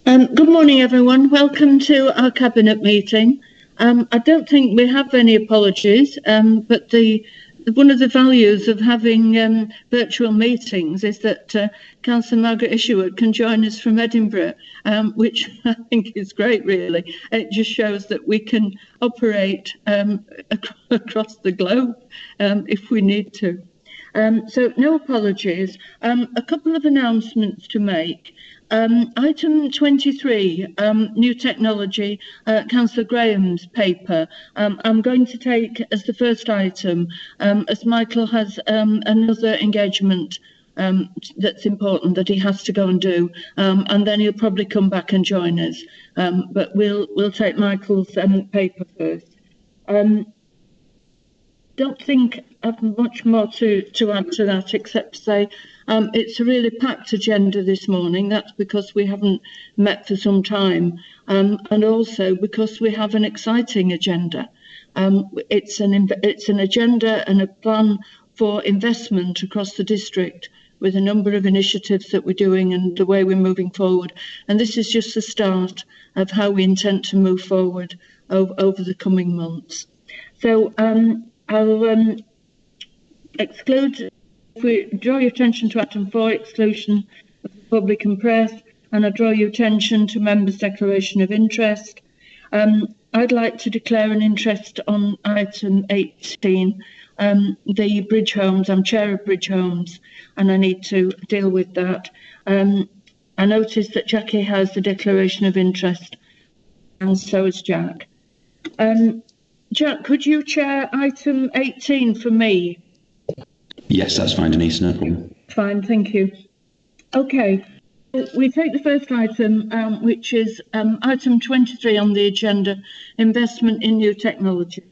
Good morning, everyone. Welcome to our Cabinet meeting. I don't think we have any apologies, but one of the values of having virtual meetings is that Councillor Margaret Isherwood can join us from Edinburgh, which I think is great, really. It just shows that we can operate across the globe if we need to. So no apologies. A couple of announcements to make. Item 23, new technology, Councillor Graham's paper. I'm going to take as the first item, as Michael has another engagement that's important that he has to go and do, and then he'll probably come back and join us. But we'll take Michael's paper first. Don't think I've much more to add to that, except to say it's a really packed agenda this morning. That's because we haven't met for some time, and also because we have an exciting agenda. It's an agenda and a plan for investment across the district, with a number of initiatives that we're doing and the way we're moving forward. And this is just the start of how we intend to move forward over the coming months. So I'll exclude, if we draw your attention to item 4, exclusion of the public and press, and I draw your attention to members' declaration of interest. I'd like to declare an interest on item 18, the Bridge Homes. I'm chair of Bridge Homes, and I need to deal with that. I notice that Jackie has the declaration of interest, and so has Jack. Jack, could you chair item 18 for me? Yes, that's fine, Denise, no problem. Fine, thank you. Okay, we take the first item, which is item 23 on the agenda, investment in new technology.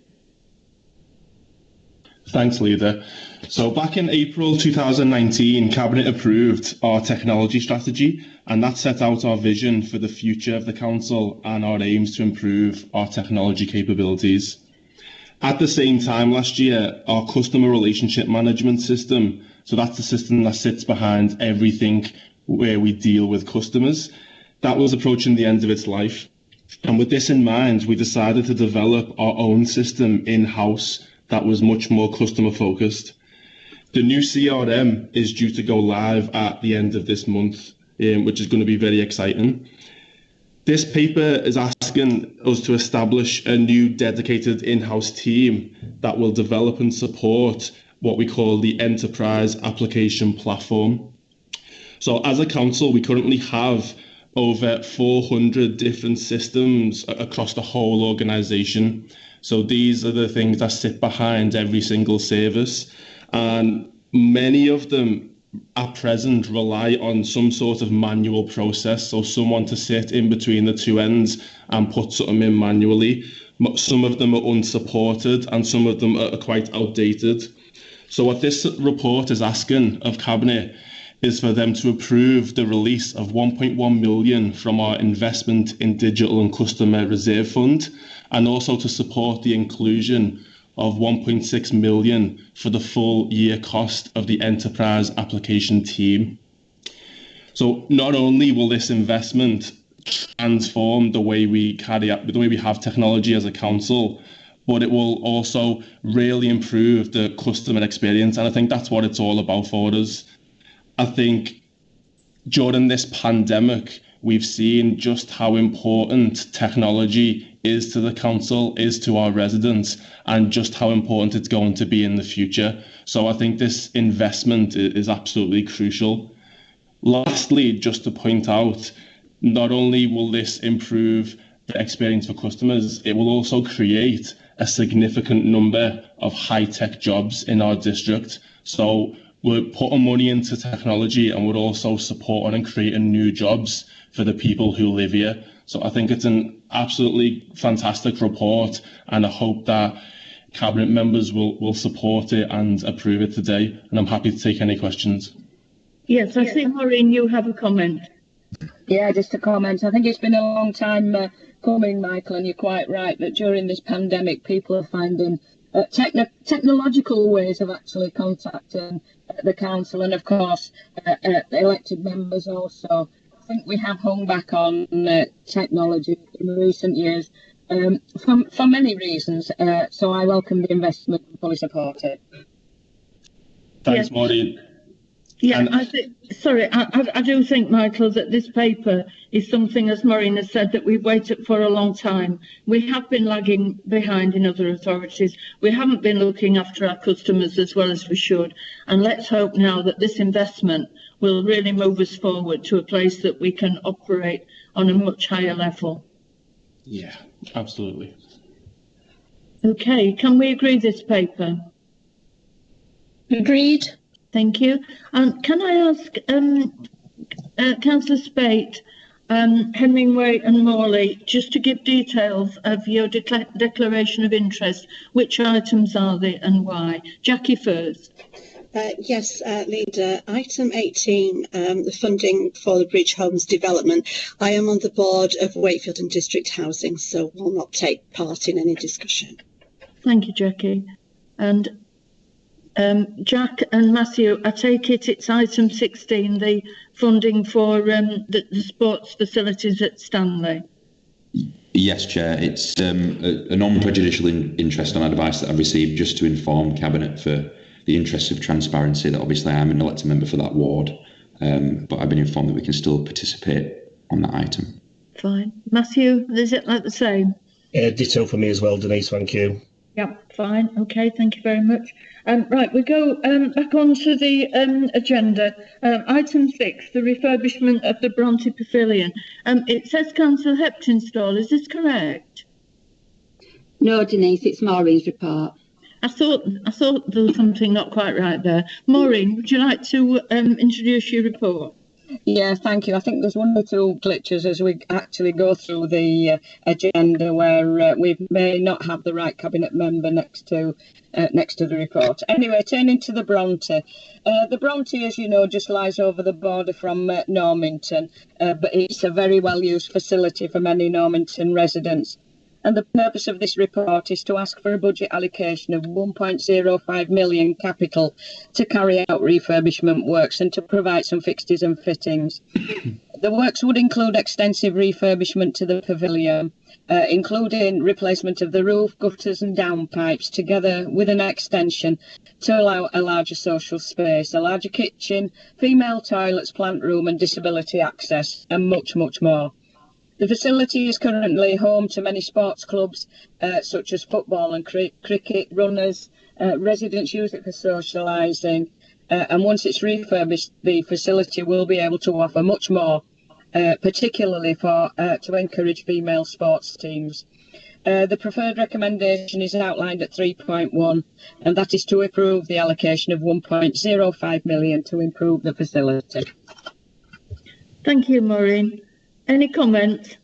Thanks, Leader. So back in April 2019, Cabinet approved our technology strategy, and that set out our vision for the future of the Council and our aims to improve our technology capabilities. At the same time last year, our customer relationship management system, so that's the system that sits behind everything where we deal with customers, that was approaching the end of its life. And with this in mind, we decided to develop our own system in-house that was much more customer focused. The new CRM is due to go live at the end of this month, which is going to be very exciting. This paper is asking us to establish a new dedicated in-house team that will develop and support what we call the enterprise application platform. So as a council, we currently have over 400 different systems across the whole organisation. So these are the things that sit behind every single service, and many of them at present rely on some sort of manual process, so someone to sit in between the two ends and put something in manually. Some of them are unsupported and some of them are quite outdated. So what this report is asking of Cabinet is for them to approve the release of 1.1 million from our investment in digital and customer reserve fund, and also to support the inclusion of 1.6 million for the full year cost of the enterprise application team. So not only will this investment transform the way we have technology as a council, but it will also really improve the customer experience. And I think that's what it's all about for us. I think during this pandemic, we've seen just how important technology is to the council, is to our residents, and just how important it's going to be in the future. So I think this investment is absolutely crucial. Lastly, just to point out, not only will this improve the experience for customers, it will also create a significant number of high-tech jobs in our district. So we're putting money into technology, and we're also supporting and creating new jobs for the people who live here. So I think it's an absolutely fantastic report, and I hope that Cabinet members will support it and approve it today. And I'm happy to take any questions. Yes, I see, Maureen, you have a comment. Yeah, just a comment. I think it's been a long time coming, Michael, and you're quite right that during this pandemic, people are finding technological ways of actually contacting the council, and of course the elected members also. I think we have hung back on technology in recent years for many reasons, so I welcome the investment and fully support it. Thanks, Maureen. Yeah, I do think, Michael, that this paper is something, as Maureen has said, that we've waited for a long time. We have been lagging behind in other authorities. We haven't been looking after our customers as well as we should. And let's hope now that this investment will really move us forward to a place that we can operate on a much higher level. Yeah, absolutely. Okay, can we agree this paper? Agreed. Thank you. Can I ask Councillor Spate, Hemingway and Morley, just to give details of your declaration of interest? Which items are they and why? Jackie first. Yes, Leader. Item 18, the funding for the Bridge Homes development. I am on the board of Wakefield and District Housing, so will not take part in any discussion. Thank you, Jackie. And Jack and Matthew, I take it's item 16, the funding for the sports facilities at Stanley. Yes, Chair. It's a non-prejudicial interest on advice that I've received just to inform Cabinet for the interests of transparency that obviously I'm an elected member for that ward, but I've been informed that we can still participate on that item. Fine. Matthew, is it like the same? Ditto for me as well, Denise, thank you. Yeah, fine. Okay, thank you very much. Right, we go back onto the agenda. Item 6, the refurbishment of the Bronte Pavilion. It says Councillor Heptonstall, is this correct? No, Denise, it's Maureen's report. I thought there was something not quite right there. Maureen, would you like to introduce your report? Yeah, thank you. I think there's one or two glitches as we actually go through the agenda where we may not have the right cabinet member next to the report. Anyway, turning to the Bronte. The Bronte, as you know, just lies over the border from Normanton, but it's a very well-used facility for many Normanton residents. And the purpose of this report is to ask for a budget allocation of 1.05 million capital to carry out refurbishment works and to provide some fixtures and fittings. The works would include extensive refurbishment to the pavilion, including replacement of the roof, gutters and downpipes, together with an extension to allow a larger social space, a larger kitchen, female toilets, plant room and disability access, and much, much more. The facility is currently home to many sports clubs, such as football and cricket, runners. Residents use it for socialising, and once it's refurbished, the facility will be able to offer much more, particularly to encourage female sports teams. The preferred recommendation is outlined at 3.1, and that is to approve the allocation of 1.05 million to improve the facility. Thank you, Maureen. Any comments?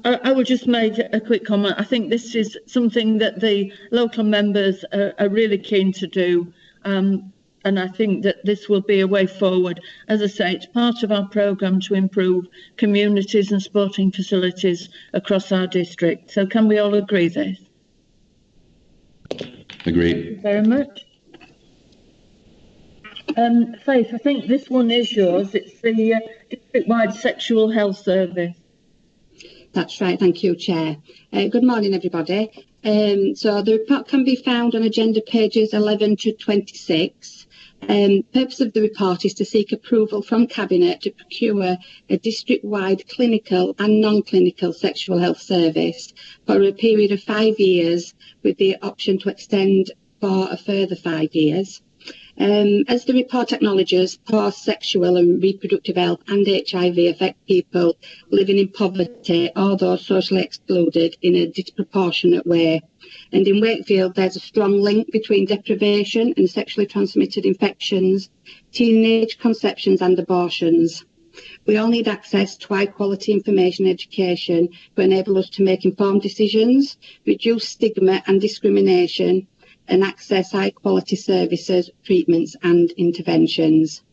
I will just make a quick comment. I think this is something that the local members are really keen to do, and I think that this will be a way forward. As I say, it's part of our programme to improve communities and sporting facilities across our district. So can we all agree this? Agree. Thank you very much. Faith, I think this one is yours. It's the district-wide sexual health service. That's right, thank you, Chair. Good morning, everybody. So the report can be found on agenda pages 11 to 26. Purpose of the report is to seek approval from Cabinet to procure a district-wide clinical and non-clinical sexual health service for a period of 5 years, with the option to extend for a further 5 years. As the report acknowledges, poor sexual and reproductive health and HIV affect people living in poverty or those socially excluded in a disproportionate way. And in Wakefield, there's a strong link between deprivation and sexually transmitted infections, teenage conceptions and abortions. We all need access to high quality information and education to enable us to make informed decisions, reduce stigma and discrimination, and access high quality services, treatments and interventions.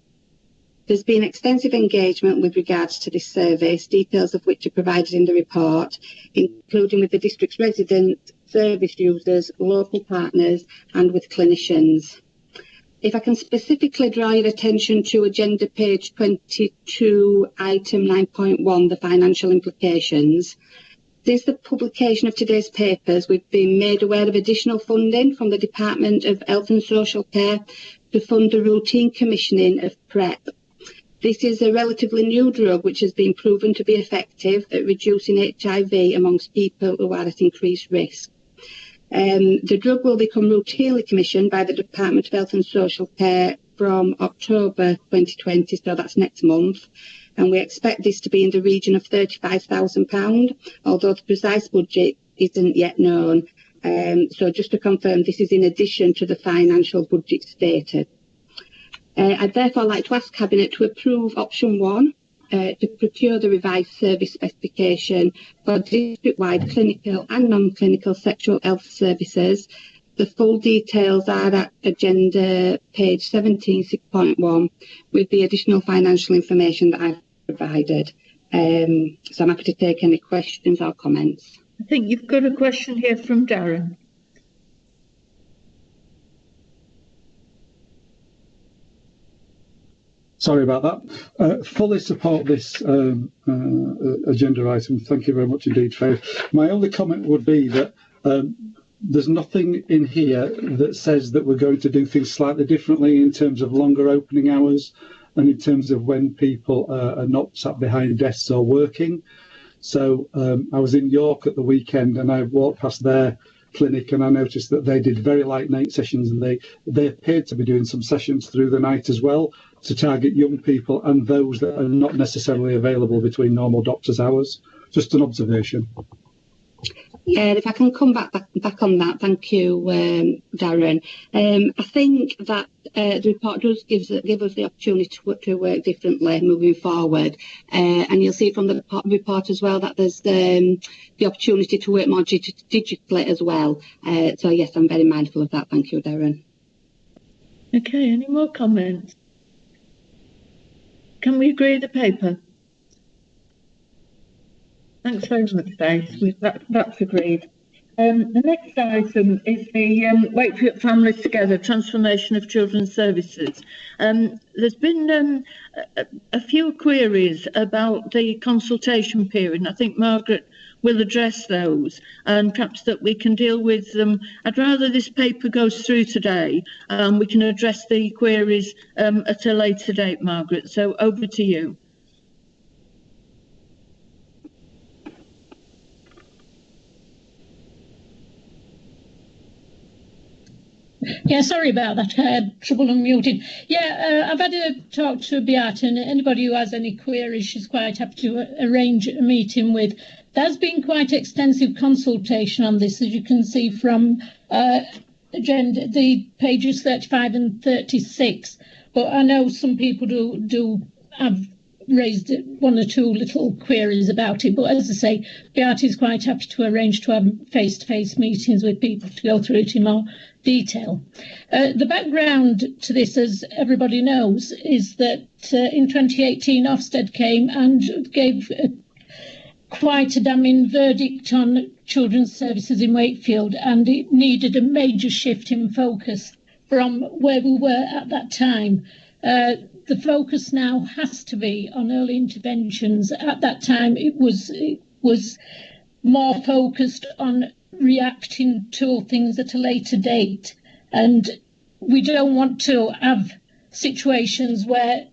There's been extensive engagement with regards to this service, details of which are provided in the report, including with the district's residents, service users, local partners and with clinicians. If I can specifically draw your attention to agenda page 22, item 9.1, the financial implications. Since the publication of today's papers, we've been made aware of additional funding from the Department of Health and Social Care to fund the routine commissioning of PrEP. This is a relatively new drug which has been proven to be effective at reducing HIV amongst people who are at increased risk. The drug will become routinely commissioned by the Department of Health and Social Care from October 2020, so that's next month, and we expect this to be in the region of £35,000, although the precise budget isn't yet known. So just to confirm, this is in addition to the financial budget stated. I'd therefore like to ask Cabinet to approve option 1, to procure the revised service specification for district-wide clinical and non-clinical sexual health services. The full details are at agenda page 17, 6.1, with the additional financial information that I've provided. So I'm happy to take any questions or comments. I think you've got a question here from Darren. Sorry about that. Fully support this agenda item. Thank you very much indeed, Faith. My only comment would be that there's nothing in here that says that we're going to do things slightly differently in terms of longer opening hours and in terms of when people are not sat behind desks or working. So I was in York at the weekend and I walked past their clinic and I noticed that they did very light night sessions, and they appeared to be doing some sessions through the night as well to target young people and those that are not necessarily available between normal doctor's hours. Just an observation. Yeah, if I can come back on that, thank you, Darren. I think that the report does give us the opportunity to work differently moving forward, and you'll see from the report as well that there's the opportunity to work more digitally as well. So yes, I'm very mindful of that. Thank you, Darren. Okay, any more comments? Can we agree the paper? Thanks very much, Faith. That's agreed. The next item is the Wakefield Families Together Transformation of Children's Services. There's been a few queries about the consultation period, and I think Margaret will address those, and perhaps that we can deal with them. I'd rather this paper goes through today. We can address the queries at a later date, Margaret. So over to you. Yeah, sorry about that. I had trouble unmuting. Yeah, I've had a talk to Beata, and anybody who has any queries, she's quite happy to arrange a meeting with. There's been quite extensive consultation on this, as you can see from agenda, the pages 35 and 36. But I know some people do have raised one or two little queries about it. But as I say, Beata is quite happy to arrange to have face-to-face meetings with people to go through it in more detail. The background to this, as everybody knows, is that in 2018 Ofsted came and gave quite a damning verdict on children's services in Wakefield, and it needed a major shift in focus from where we were at that time. The focus now has to be on early interventions. At that time, it was more focused on reacting to things at a later date, and we don't want to have situations where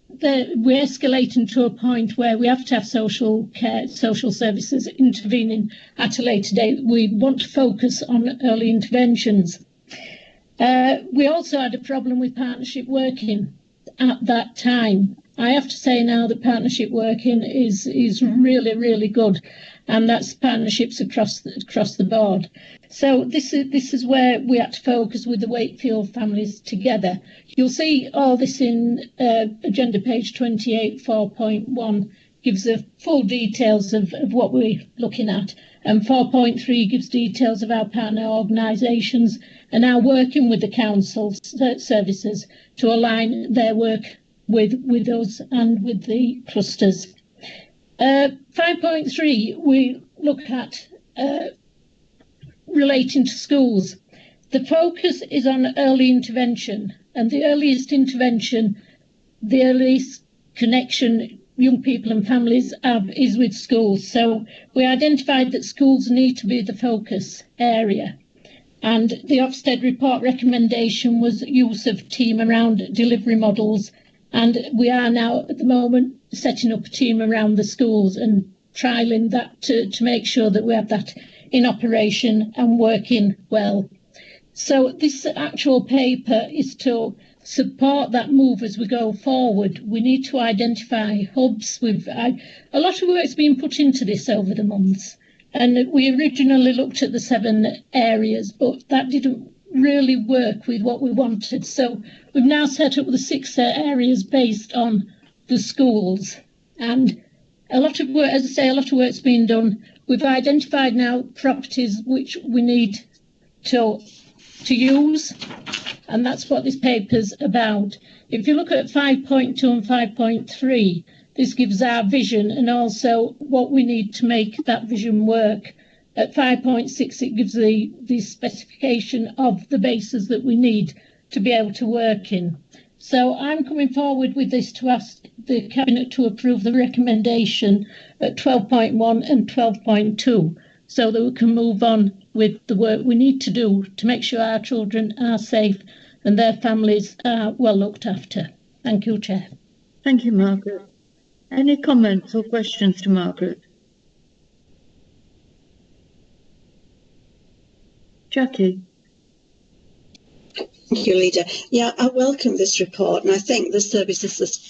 we're escalating to a point where we have to have social care, social services intervening at a later date. We want to focus on early interventions. We also had a problem with partnership working at that time. I have to say now that partnership working is really, really good, and that's partnerships across the board. So this is where we had to focus with the Wakefield Families Together. You'll see all this in agenda page 28, 4.1 gives the full details of what we're looking at, and 4.3 gives details of our partner organisations and now working with the council services to align their work with us and with the clusters. 5.3, we look at relating to schools. The focus is on early intervention, and the earliest intervention, the earliest connection young people and families have is with schools. So we identified that schools need to be the focus area. And the Ofsted report recommendation was use of team around delivery models. And we are now at the moment setting up a team around the schools and trialling that to make sure that we have that in operation and working well. So this actual paper is to support that move as we go forward. We need to identify hubs. A lot of work's been put into this over the months, and we originally looked at the 7 areas, but that didn't really work with what we wanted. So we've now set up the 6 areas based on the schools, and a lot of work, as I say, a lot of work's been done. We've identified now properties which we need to use, and that's what this paper's about. If you look at 5.2 and 5.3, this gives our vision and also what we need to make that vision work. At 5.6, it gives the specification of the bases that we need to be able to work in. So I'm coming forward with this to ask the Cabinet to approve the recommendation at 12.1 and 12.2 so that we can move on with the work we need to do to make sure our children are safe and their families are well looked after. Thank you, Chair. Thank you, Margaret. Any comments or questions to Margaret? Jackie? Thank you, Leader. Yeah, I welcome this report, and I think the service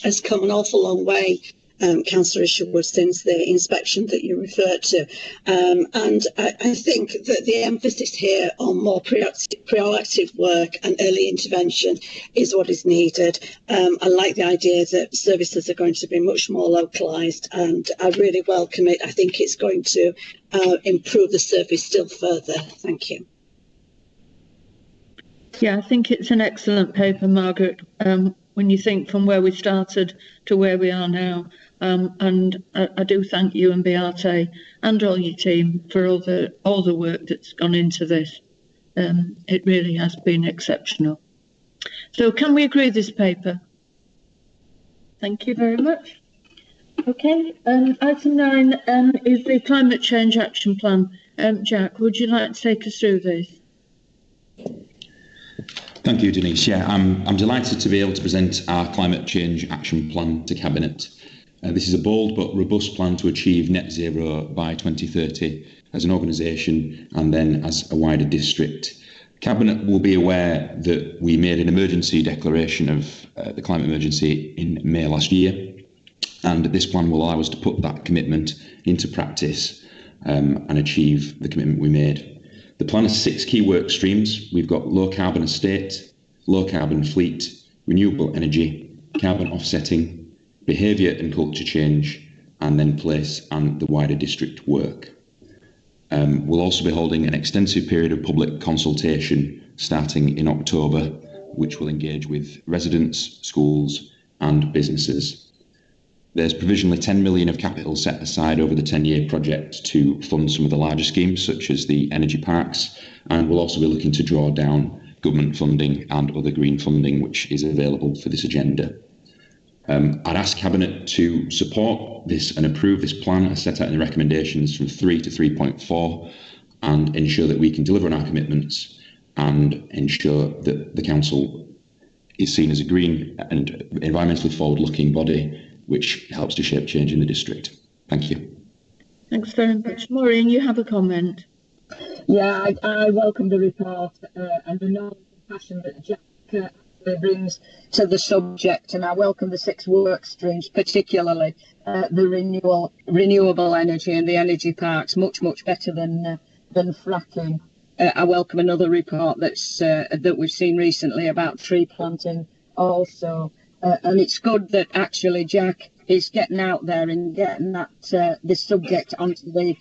has come an awful long way, Councillor Isherwood, since the inspection that you referred to. And I think that the emphasis here on more proactive work and early intervention is what is needed. I like the idea that services are going to be much more localised, and I really welcome it. I think it's going to improve the service still further. Thank you. Yeah, I think it's an excellent paper, Margaret, when you think from where we started to where we are now. And I do thank you and Beate and all your team for all the work that's gone into this. It really has been exceptional. So can we agree this paper? Thank you very much. Okay, item 9 is the Climate Change Action Plan. Jack, would you like to take us through this? Thank you, Denise. Yeah, I'm delighted to be able to present our Climate Change Action Plan to Cabinet. This is a bold but robust plan to achieve net zero by 2030 as an organisation and then as a wider district. Cabinet will be aware that we made an emergency declaration of the climate emergency in May last year, and this plan will allow us to put that commitment into practice and achieve the commitment we made. The plan has 6 key work streams. We've got low carbon estate, low carbon fleet, renewable energy, carbon offsetting, behaviour and culture change, and then place and the wider district work. We'll also be holding an extensive period of public consultation starting in October, which will engage with residents, schools and businesses. There's provisionally 10 million of capital set aside over the 10-year project to fund some of the larger schemes, such as the energy parks, and we'll also be looking to draw down government funding and other green funding, which is available for this agenda. I'd ask Cabinet to support this and approve this plan as set out in the recommendations from 3 to 3.4 and ensure that we can deliver on our commitments and ensure that the Council is seen as a green and environmentally forward-looking body which helps to shape change in the district. Thank you. Thanks very much. Maureen, you have a comment. Yeah, I welcome the report and the knowledge and passion that Jack brings to the subject, and I welcome the 6 work streams, particularly the renewable energy and the energy parks, much better than fracking. I welcome another report that we've seen recently about tree planting also. And it's good that actually Jack it's getting out there and getting that this subject onto the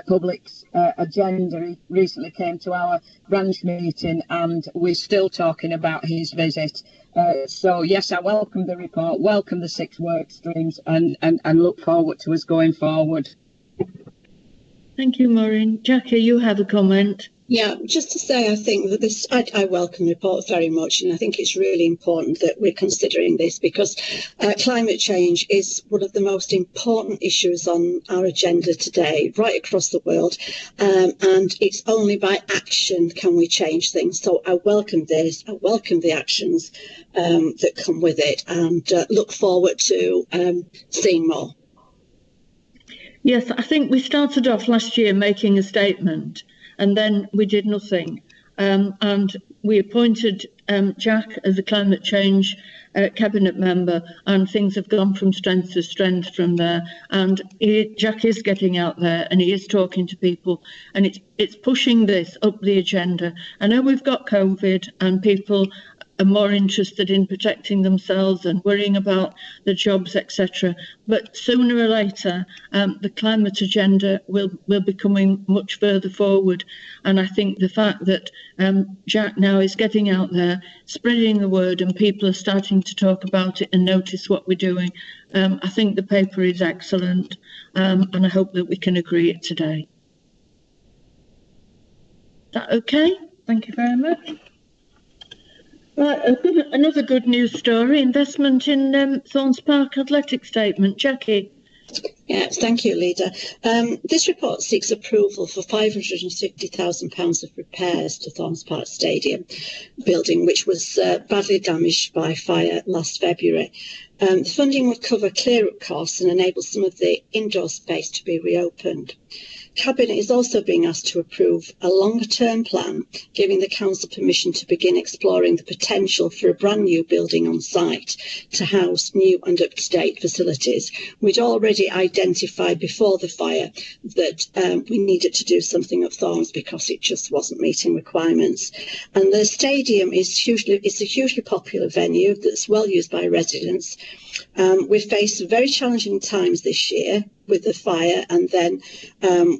public's agenda. He recently came to our branch meeting, and we're still talking about his visit. So yes, I welcome the report, welcome the 6 work streams, and look forward to us going forward. Thank you, Maureen. Jackie, you have a comment. Yeah, just to say, I think that I welcome the report very much, and I think it's really important that we're considering this because climate change is one of the most important issues on our agenda today, right across the world, and it's only by action can we change things. So I welcome this, I welcome the actions that come with it, and look forward to seeing more. Yes, I think we started off last year making a statement, and then we did nothing. And we appointed Jack as a climate change cabinet member, and things have gone from strength to strength from there. And Jack is getting out there, and he is talking to people, and it's pushing this up the agenda. I know we've got COVID, and people are more interested in protecting themselves and worrying about the jobs, etc. But sooner or later, the climate agenda will be coming much further forward. And I think the fact that Jack now is getting out there, spreading the word, and people are starting to talk about it and notice what we're doing, I think the paper is excellent, and I hope that we can agree it today. Is that okay? Thank you very much. Right, another good news story, investment in Thorns Park athletic statement. Jackie. Yes, thank you, Leader. This report seeks approval for £550,000 of repairs to Thorns Park Stadium building, which was badly damaged by fire last February. The funding would cover clear-up costs and enable some of the indoor space to be reopened. Cabinet is also being asked to approve a longer-term plan, giving the council permission to begin exploring the potential for a brand new building on site to house new and up-to-date facilities. We'd already identified before the fire that we needed to do something at Thorns because it just wasn't meeting requirements. And the stadium is a hugely popular venue that's well used by residents. We've faced very challenging times this year with the fire and then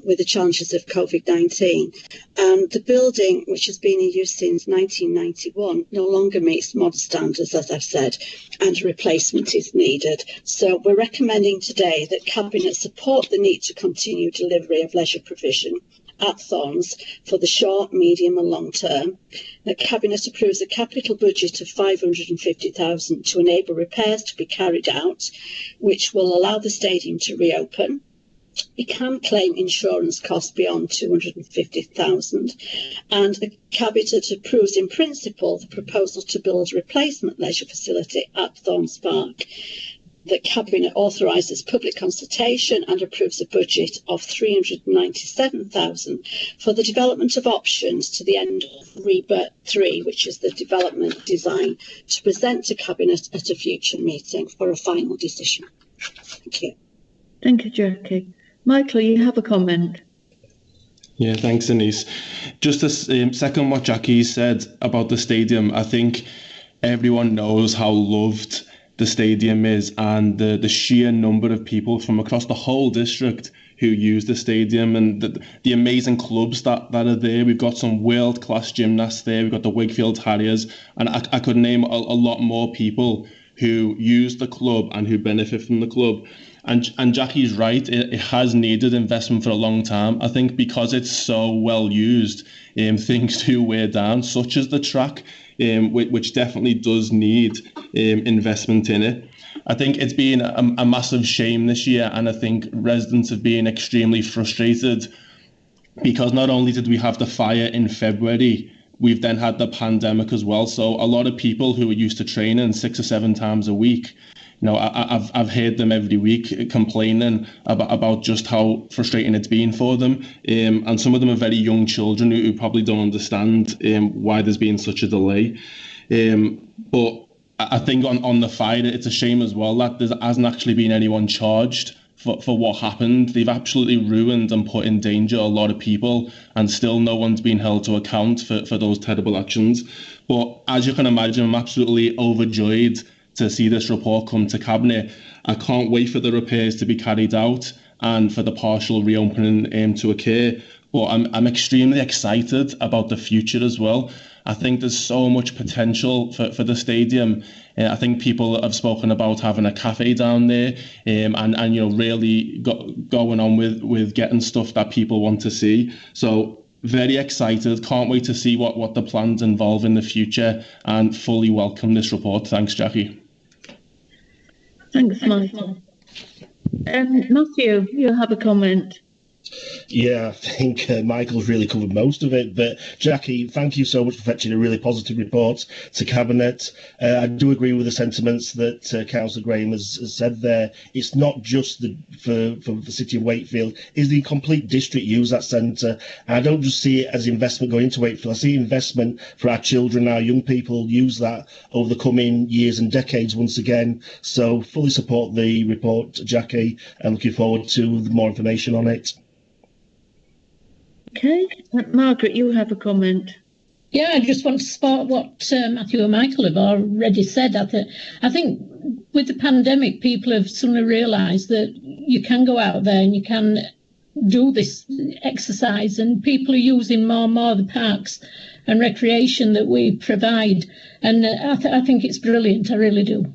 with the challenges of COVID-19. The building, which has been in use since 1991, no longer meets modern standards, as I've said, and a replacement is needed. So we're recommending today that Cabinet support the need to continue delivery of leisure provision at Thorns for the short, medium and long term. The Cabinet approves a capital budget of £550,000 to enable repairs to be carried out, which will allow the stadium to reopen. You can claim insurance costs beyond £250,000, and the Cabinet approves in principle the proposal to build a replacement leisure facility at Thorns Park. The Cabinet authorises public consultation and approves a budget of £397,000 for the development of options to the end of Rebirth 3, which is the development design, to present to Cabinet at a future meeting for a final decision. Thank you. Thank you, Jackie. Michael, you have a comment. Yeah, thanks, Denise. Just to second what Jackie said about the stadium, I think everyone knows how loved the stadium is, and the sheer number of people from across the whole district who use the stadium, and the amazing clubs that are there. We've got some world-class gymnasts there. We've got the Wakefield Harriers, and I could name a lot more people who use the club and who benefit from the club. And Jackie's right, it has needed investment for a long time. I think because it's so well used, things do wear down, such as the track, which definitely does need investment in it. I think it's been a massive shame this year, and I think residents have been extremely frustrated because not only did we have the fire in February, we've then had the pandemic as well. So a lot of people who are used to training 6 or 7 times a week, you know, I've heard them every week complaining about just how frustrating it's been for them. And some of them are very young children who probably don't understand why there's been such a delay. But I think on the fire, it's a shame as well that there hasn't actually been anyone charged for what happened. They've absolutely ruined and put in danger a lot of people, and still no one's been held to account for those terrible actions. But as you can imagine, I'm absolutely overjoyed to see this report come to Cabinet. I can't wait for the repairs to be carried out and for the partial reopening to occur. But I'm extremely excited about the future as well. I think there's so much potential for the stadium. I think people have spoken about having a cafe down there, and you know, really going on with getting stuff that people want to see. So very excited. Can't wait to see what the plans involve in the future, and fully welcome this report. Thanks, Jackie. Thanks, Michael. Matthew, you have a comment. Yeah, I think Michael's really covered most of it. But Jackie, thank you so much for fetching a really positive report to Cabinet. I do agree with the sentiments that Councillor Graham has said there. It's not just for the City of Wakefield. Is the complete district use that centre? And I don't just see it as investment going into Wakefield. I see investment for our children, our young people use that over the coming years and decades once again. So fully support the report, Jackie, and looking forward to more information on it. Okay, Margaret, you have a comment. Yeah, I just want to support what Matthew and Michael have already said. I think with the pandemic, people have suddenly realised that you can go out there and you can do this exercise, and people are using more and more the parks and recreation that we provide. And I think it's brilliant, I really do.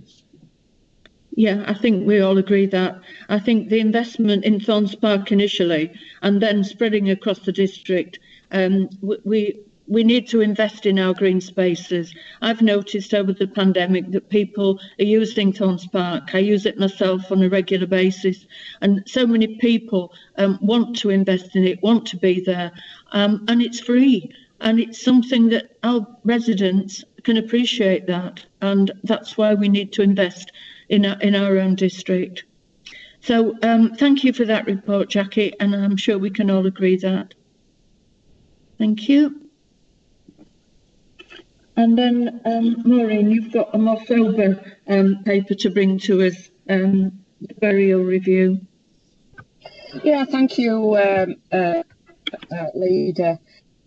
Yeah, I think we all agree that. I think the investment in Thorns Park initially and then spreading across the district, we need to invest in our green spaces. I've noticed over the pandemic that people are using Thorns Park. I use it myself on a regular basis, and so many people want to invest in it, want to be there, and it's free. And it's something that our residents can appreciate that, and that's why we need to invest in our own district. So thank you for that report, Jackie, and I'm sure we can all agree that. Thank you. And then, Maureen, you've got a more sober paper to bring to us, the burial review. Yeah, thank you, Leader.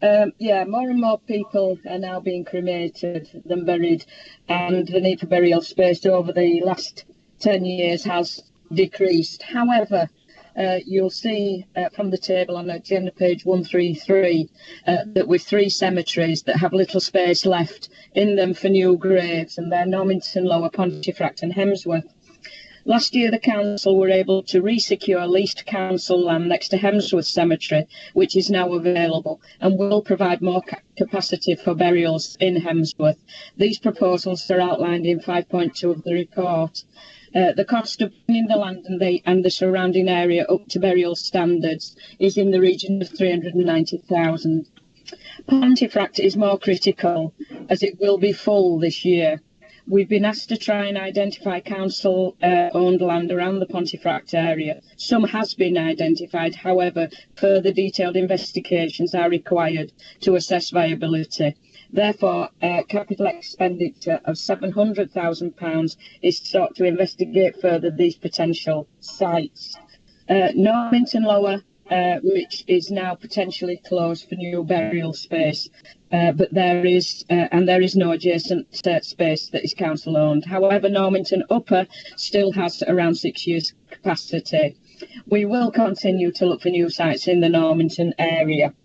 Yeah, more and more people are now being cremated than buried, and the need for burial space over the last 10 years has decreased. However, you'll see from the table on agenda page 133 that with 3 cemeteries that have little space left in them for new graves, and they're Normanton, Lower Pontefract and Hemsworth. Last year, the council were able to resecure leased council land next to Hemsworth Cemetery, which is now available and will provide more capacity for burials in Hemsworth. These proposals are outlined in 5.2 of the report. The cost of bringing the land and the surrounding area up to burial standards is in the region of 390,000. Pontefract is more critical, as it will be full this year. We've been asked to try and identify council-owned land around the Pontefract area. Some has been identified, however, further detailed investigations are required to assess viability. Therefore, capital expenditure of £700,000 is sought to investigate further these potential sites. Normanton Lower, which is now potentially closed for new burial space, but there is no adjacent space that is council owned. However, Normanton Upper still has around 6 years capacity. We will continue to look for new sites in the Normanton area.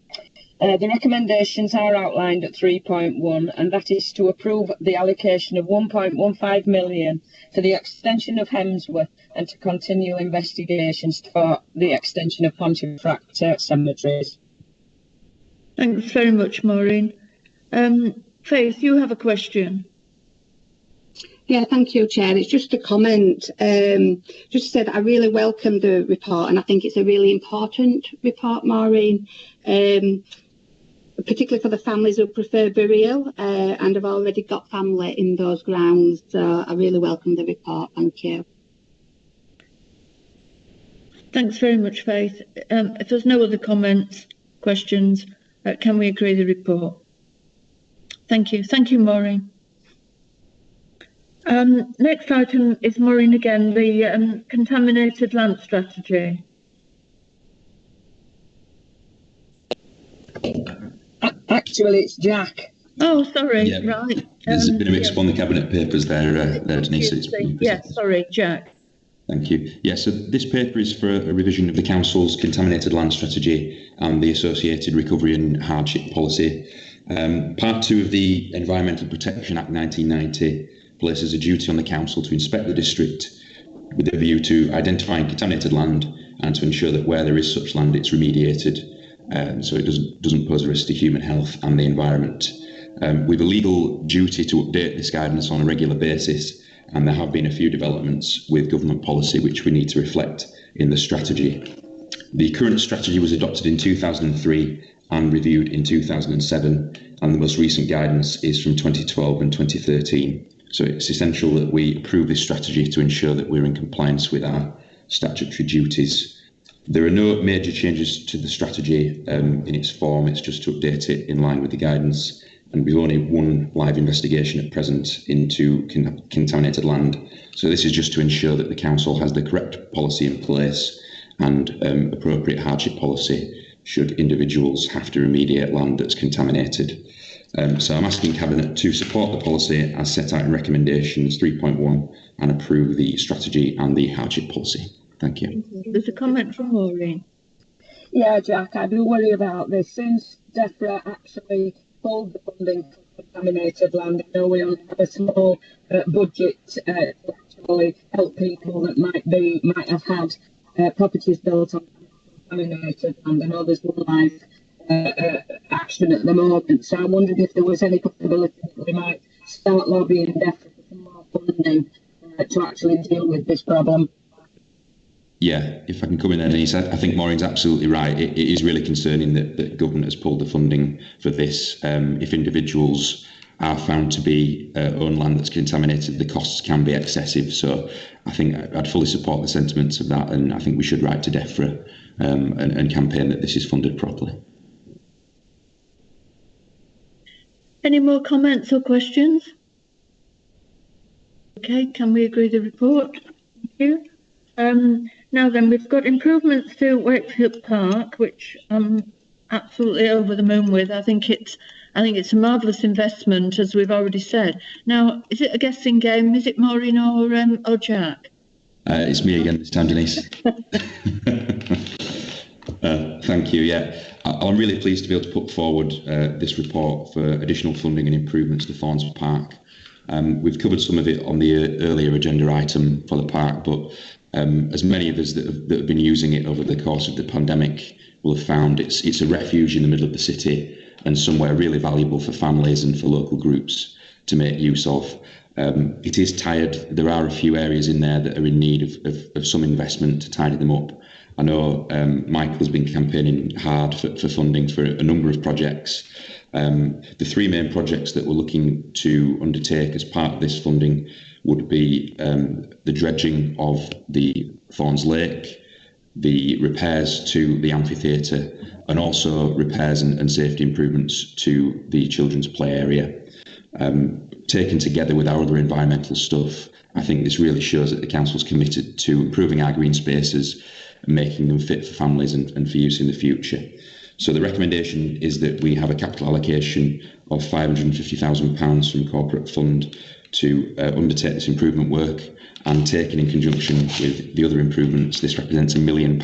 The recommendations are outlined at 3.1, and that is to approve the allocation of 1.15 million for the extension of Hemsworth and to continue investigations for the extension of Pontefract cemeteries. Thanks very much, Maureen. Faith, you have a question. Yeah, thank you, Chair. It's just a comment. Just to say that I really welcome the report, and I think it's a really important report, Maureen, particularly for the families who prefer burial and have already got family in those grounds. So I really welcome the report. Thank you. Thanks very much, Faith. If there's no other comments, questions, can we agree the report? Thank you. Thank you, Maureen. Next item is Maureen again, the contaminated land strategy. Actually, it's Jack. Oh, sorry, Yeah. right. There's been a mix yes. up on the cabinet papers there, Denise. Yes, sorry, Jack. Thank you. Yeah, so this paper is for a revision of the Council's contaminated land strategy and the associated recovery and hardship policy. Part 2 of the Environmental Protection Act 1990 places a duty on the Council to inspect the district with a view to identifying contaminated land and to ensure that where there is such land, it's remediated, so it doesn't pose a risk to human health and the environment. We've a legal duty to update this guidance on a regular basis, and there have been a few developments with government policy which we need to reflect in the strategy. The current strategy was adopted in 2003 and reviewed in 2007, and the most recent guidance is from 2012 and 2013. So it's essential that we approve this strategy to ensure that we're in compliance with our statutory duties. There are no major changes to the strategy in its form, it's just to update it in line with the guidance. And we've only one live investigation at present into contaminated land. So this is just to ensure that the Council has the correct policy in place and appropriate hardship policy should individuals have to remediate land that's contaminated. So I'm asking Cabinet to support the policy as set out in recommendations 3.1 and approve the strategy and the hardship policy. Thank you. There's a comment from Maureen. Yeah, Jack, I do worry about this. Since DEFRA actually pulled the funding for contaminated land, I know we only have a small budget to actually help people that might have had properties built on contaminated land. I know there's one live action at the moment, so I wondered if there was any possibility that we might start lobbying DEFRA for some more funding to actually deal with this problem. Yeah, if I can come in there, Denise, I think Maureen's absolutely right. It is really concerning that government has pulled the funding for this. If individuals are found to be own land that's contaminated, the costs can be excessive. So I think I'd fully support the sentiments of that, and I think we should write to DEFRA and campaign that this is funded properly. Any more comments or questions? Okay, can we agree the report? Thank you. Now then, we've got improvements to Wakefield Park, which I'm absolutely over the moon with. I think it's a marvellous investment, as we've already said. Now, is it a guessing game? Is it Maureen or Jack? It's me again this time, Denise. Thank you. Yeah, I'm really pleased to be able to put forward this report for additional funding and improvements to Thorns Park. We've covered some of it on the earlier agenda item for the park, but as many of us that have been using it over the course of the pandemic will have found, it's a refuge in the middle of the city and somewhere really valuable for families and for local groups to make use of. It is tired. There are a few areas in there that are in need of some investment to tidy them up. I know Michael's been campaigning hard for funding for a number of projects. The three main projects that we're looking to undertake as part of this funding would be the dredging of the Thorns Lake, the repairs to the amphitheatre, and also repairs and safety improvements to the children's play area. Taken together with our other environmental stuff, I think this really shows that the Council's committed to improving our green spaces and making them fit for families and for use in the future. So the recommendation is that we have a capital allocation of £550,000 from corporate fund to undertake this improvement work, and taken in conjunction with the other improvements, this represents £1 million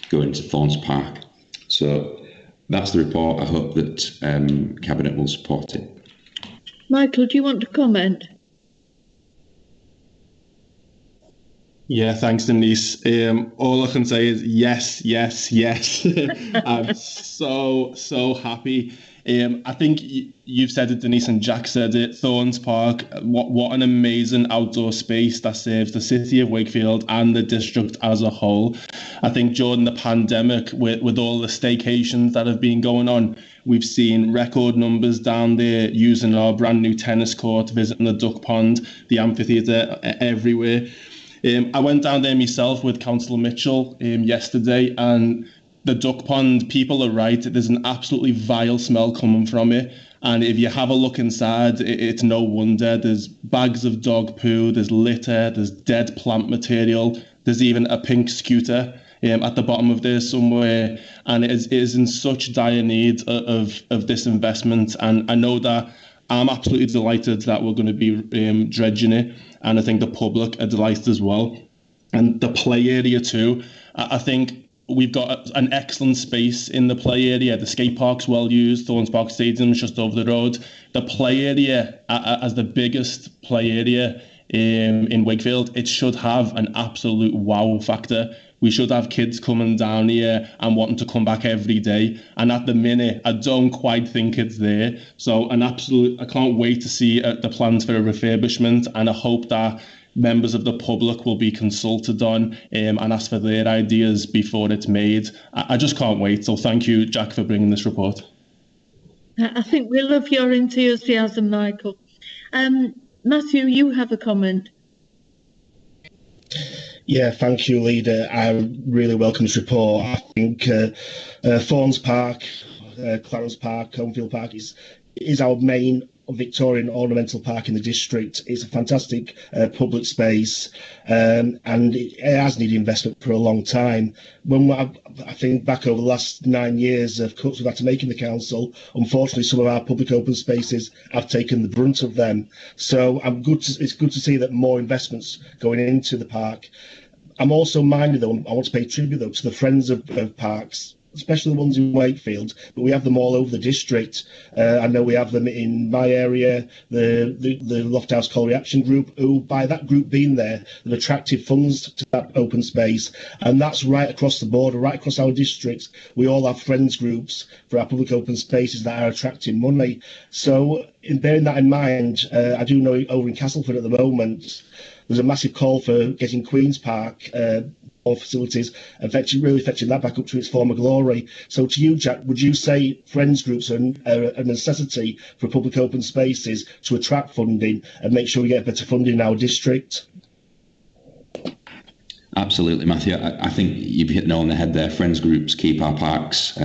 going to Thorns Park. So that's the report. I hope that Cabinet will support it. Michael, do you want to comment? Yeah, thanks, Denise. All I can say is yes, yes, yes. I'm so happy. I think you've said it, Denise, and Jack said it. Thorns Park, what an amazing outdoor space that serves the city of Wakefield and the district as a whole. I think during the pandemic, with all the staycations that have been going on, we've seen record numbers down there using our brand new tennis court, visiting the duck pond, the amphitheatre, everywhere. I went down there myself with Councillor Mitchell yesterday, and the duck pond, people are right, there's an absolutely vile smell coming from it. And if you have a look inside, it's no wonder. There's bags of dog poo, there's litter, there's dead plant material, there's even a pink scooter at the bottom of there somewhere, and it is in such dire need of this investment. And I know that I'm absolutely delighted that we're going to be dredging it, and I think the public are delighted as well. And the play area too, I think we've got an excellent space in the play area. The skate park's well used. Thorns Park Stadium is just over the road. The play area, as the biggest play area in Wakefield, it should have an absolute wow factor. We should have kids coming down here and wanting to come back every day. And at the minute, I don't quite think it's there. So I can't wait to see the plans for a refurbishment, and I hope that members of the public will be consulted on and ask for their ideas before it's made. I just can't wait. So thank you, Jack, for bringing this report. I think we love your enthusiasm, Michael. Matthew, you have a comment. Yeah, thank you, Leader. I really welcome this report. I think Thorns Park, Clarence Park, Conefield Park is our main Victorian ornamental park in the district. It's a fantastic public space, and it has needed investment for a long time. When I think back over the last 9 years of cuts we've had to make in the council, unfortunately some of our public open spaces have taken the brunt of them. So it's good to see that more investments going into the park. I'm also minded, though, I want to pay tribute, though, to the Friends of Parks, especially the ones in Wakefield, but we have them all over the district. I know we have them in my area, the Lofthouse Colliery Action Group, who, by that group being there, have attracted funds to that open space. And that's right across the border, right across our districts. We all have friends groups for our public open spaces that are attracting money. So, in bearing that in mind, I do know over in Castleford at the moment, there's a massive call for getting Queen's Park facilities and really fetching that back up to its former glory. So to you, Jack, would you say friends groups are a necessity for public open spaces to attract funding and make sure we get better funding in our district? Absolutely, Matthew. I think you've hit the nail on the head there. Friends groups keep our parks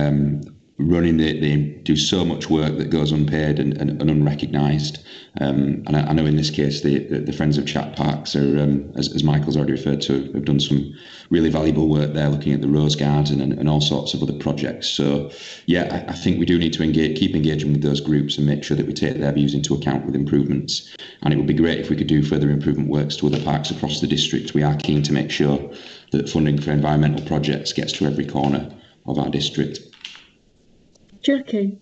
running. They do so much work that goes unpaid and unrecognised. And I know in this case the Friends of Chat Parks are, as Michael's already referred to, have done some really valuable work there, looking at the Rose Garden and all sorts of other projects. So yeah, I think we do need to keep engaging with those groups and make sure that we take their views into account with improvements. And it would be great if we could do further improvement works to other parks across the district. We are keen to make sure that funding for environmental projects gets to every corner of our district. Jackie.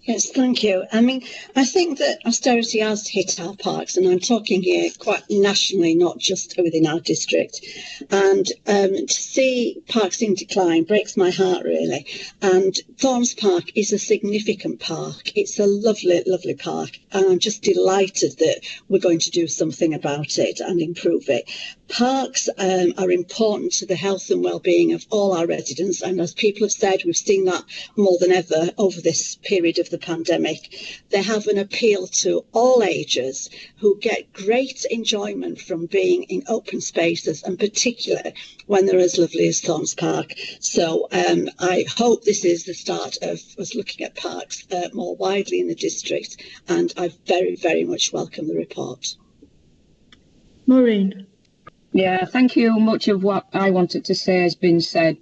Yes, thank you. I mean, I think that austerity has hit our parks, and I'm talking here quite nationally, not just within our district. And to see parks in decline breaks my heart, really. And Thorns Park is a significant park. It's a lovely, lovely park. And I'm just delighted that we're going to do something about it and improve it. Parks are important to the health and well-being of all our residents, and as people have said, we've seen that more than ever over this period of the pandemic. They have an appeal to all ages who get great enjoyment from being in open spaces, and particularly when they're as lovely as Thorns Park. So I hope this is the start of us looking at parks more widely in the district, and I very, very much welcome the report. Maureen. Yeah, thank you. Much of what I wanted to say has been said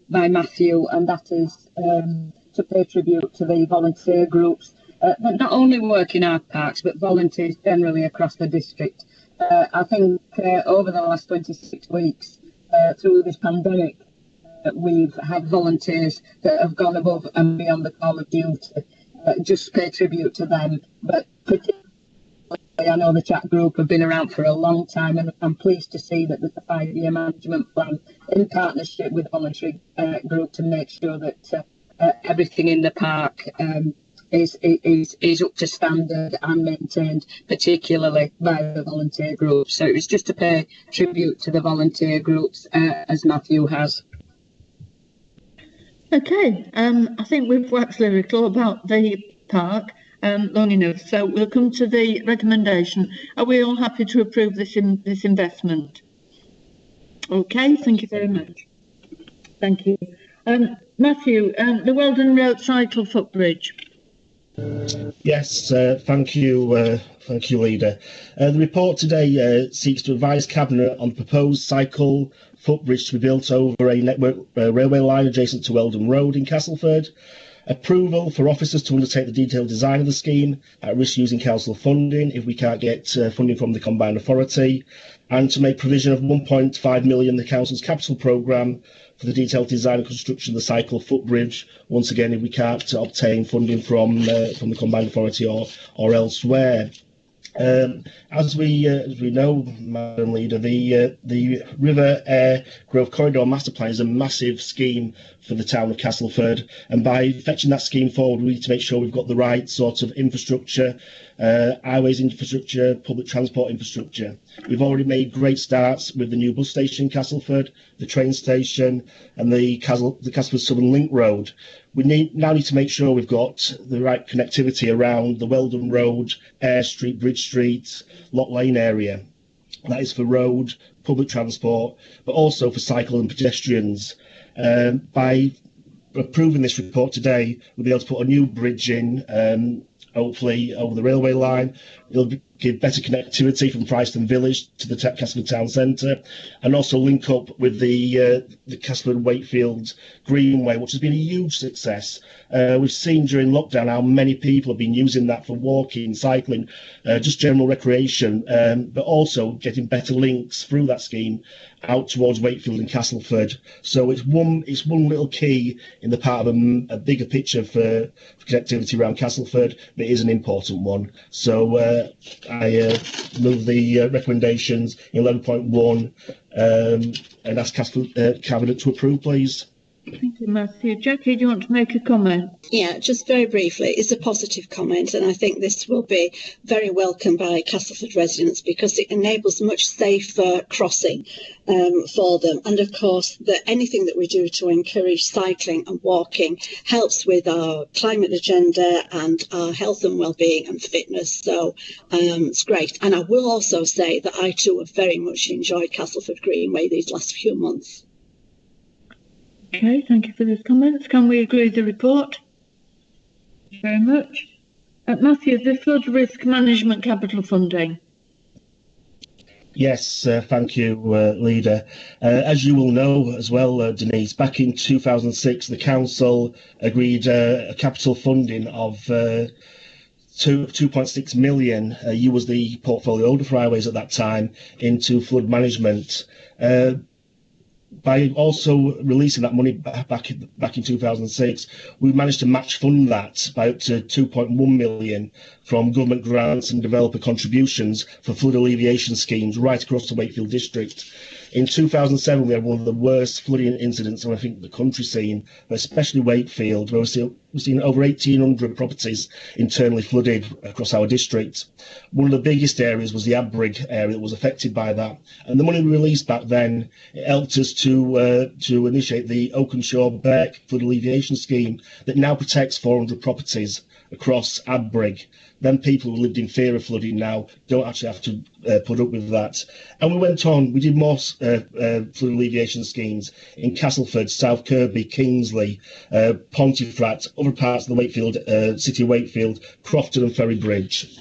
by Matthew, and that is to pay tribute to the volunteer groups that not only work in our parks, but volunteers generally across the district. I think over the last 26 weeks through this pandemic, we've had volunteers that have gone above and beyond the call of duty. Just pay tribute to them, but particularly I know the chat group have been around for a long time, and I'm pleased to see that there's a 5-year management plan in partnership with the voluntary group to make sure that everything in the park is up to standard and maintained, particularly by the volunteer groups. So it's just to pay tribute to the volunteer groups, as Matthew has. Okay, I think we've waxed lyrical about the park long enough, so we'll come to the recommendation. Are we all happy to approve this investment? Okay, thank you very much. Thank you. Matthew, the Weldon Road cycle footbridge. Yes, thank you, Leader. The report today seeks to advise Cabinet on proposed cycle footbridge to be built over a network railway line adjacent to Weldon Road in Castleford, approval for officers to undertake the detailed design of the scheme at risk using council funding if we can't get funding from the combined authority, and to make provision of 1.5 million the council's capital programme for the detailed design and construction of the cycle footbridge, once again if we can't obtain funding from the combined authority or elsewhere. As we know, Madam Leader, the River Air Growth Corridor Master Plan is a massive scheme for the town of Castleford, and by fetching that scheme forward, we need to make sure we've got the right sort of infrastructure, highways infrastructure, public transport infrastructure. We've already made great starts with the new bus station in Castleford, the train station, and the Castleford Southern Link Road. We now need to make sure we've got the right connectivity around the Weldon Road, Air Street, Bridge Street, Lock Lane area. That is for road, public transport, but also for cycle and pedestrians. By approving this report today, we'll be able to put a new bridge in, hopefully over the railway line. It'll give better connectivity from Preston Village to the Castleford Town Centre, and also link up with the Castleford Wakefield Greenway, which has been a huge success. We've seen during lockdown how many people have been using that for walking, cycling, just general recreation, but also getting better links through that scheme out towards Wakefield and Castleford. So it's one little key in the part of a bigger picture for connectivity around Castleford, but it is an important one. So I move the recommendations in 11.1 and ask Cabinet to approve, please. Thank you, Matthew. Jackie, do you want to make a comment? Yeah, just very briefly, it's a positive comment, and I think this will be very welcome by Castleford residents because it enables much safer crossing for them. And of course, anything that we do to encourage cycling and walking helps with our climate agenda and our health and well-being and fitness. So it's great. And I will also say that I too have very much enjoyed Castleford Greenway these last few months. Okay, thank you for those comments. Can we agree with the report? Thank you very much. Matthew, the flood risk management capital funding. Yes, thank you, Leader. As you will know as well, Denise, back in 2006, the council agreed a capital funding of 2.6 million. You was the portfolio holder for highways at that time into flood management. By also releasing that money back in 2006, we managed to match fund that by up to 2.1 million from government grants and developer contributions for flood alleviation schemes right across the Wakefield district. In 2007, we had one of the worst flooding incidents I think the country's seen, but especially Wakefield, where we've seen over 1,800 properties internally flooded across our district. One of the biggest areas was the Abbrig area that was affected by that. And the money we released back then, it helped us to initiate the Oakenshaw Beck flood alleviation scheme that now protects 400 properties across Abbrig. Then people who lived in fear of flooding now don't actually have to put up with that. And we went on, we did more flood alleviation schemes in Castleford, South Kirby, Kingsley, Pontefract, other parts of the Wakefield, city of Wakefield, Crofton and Ferry Bridge.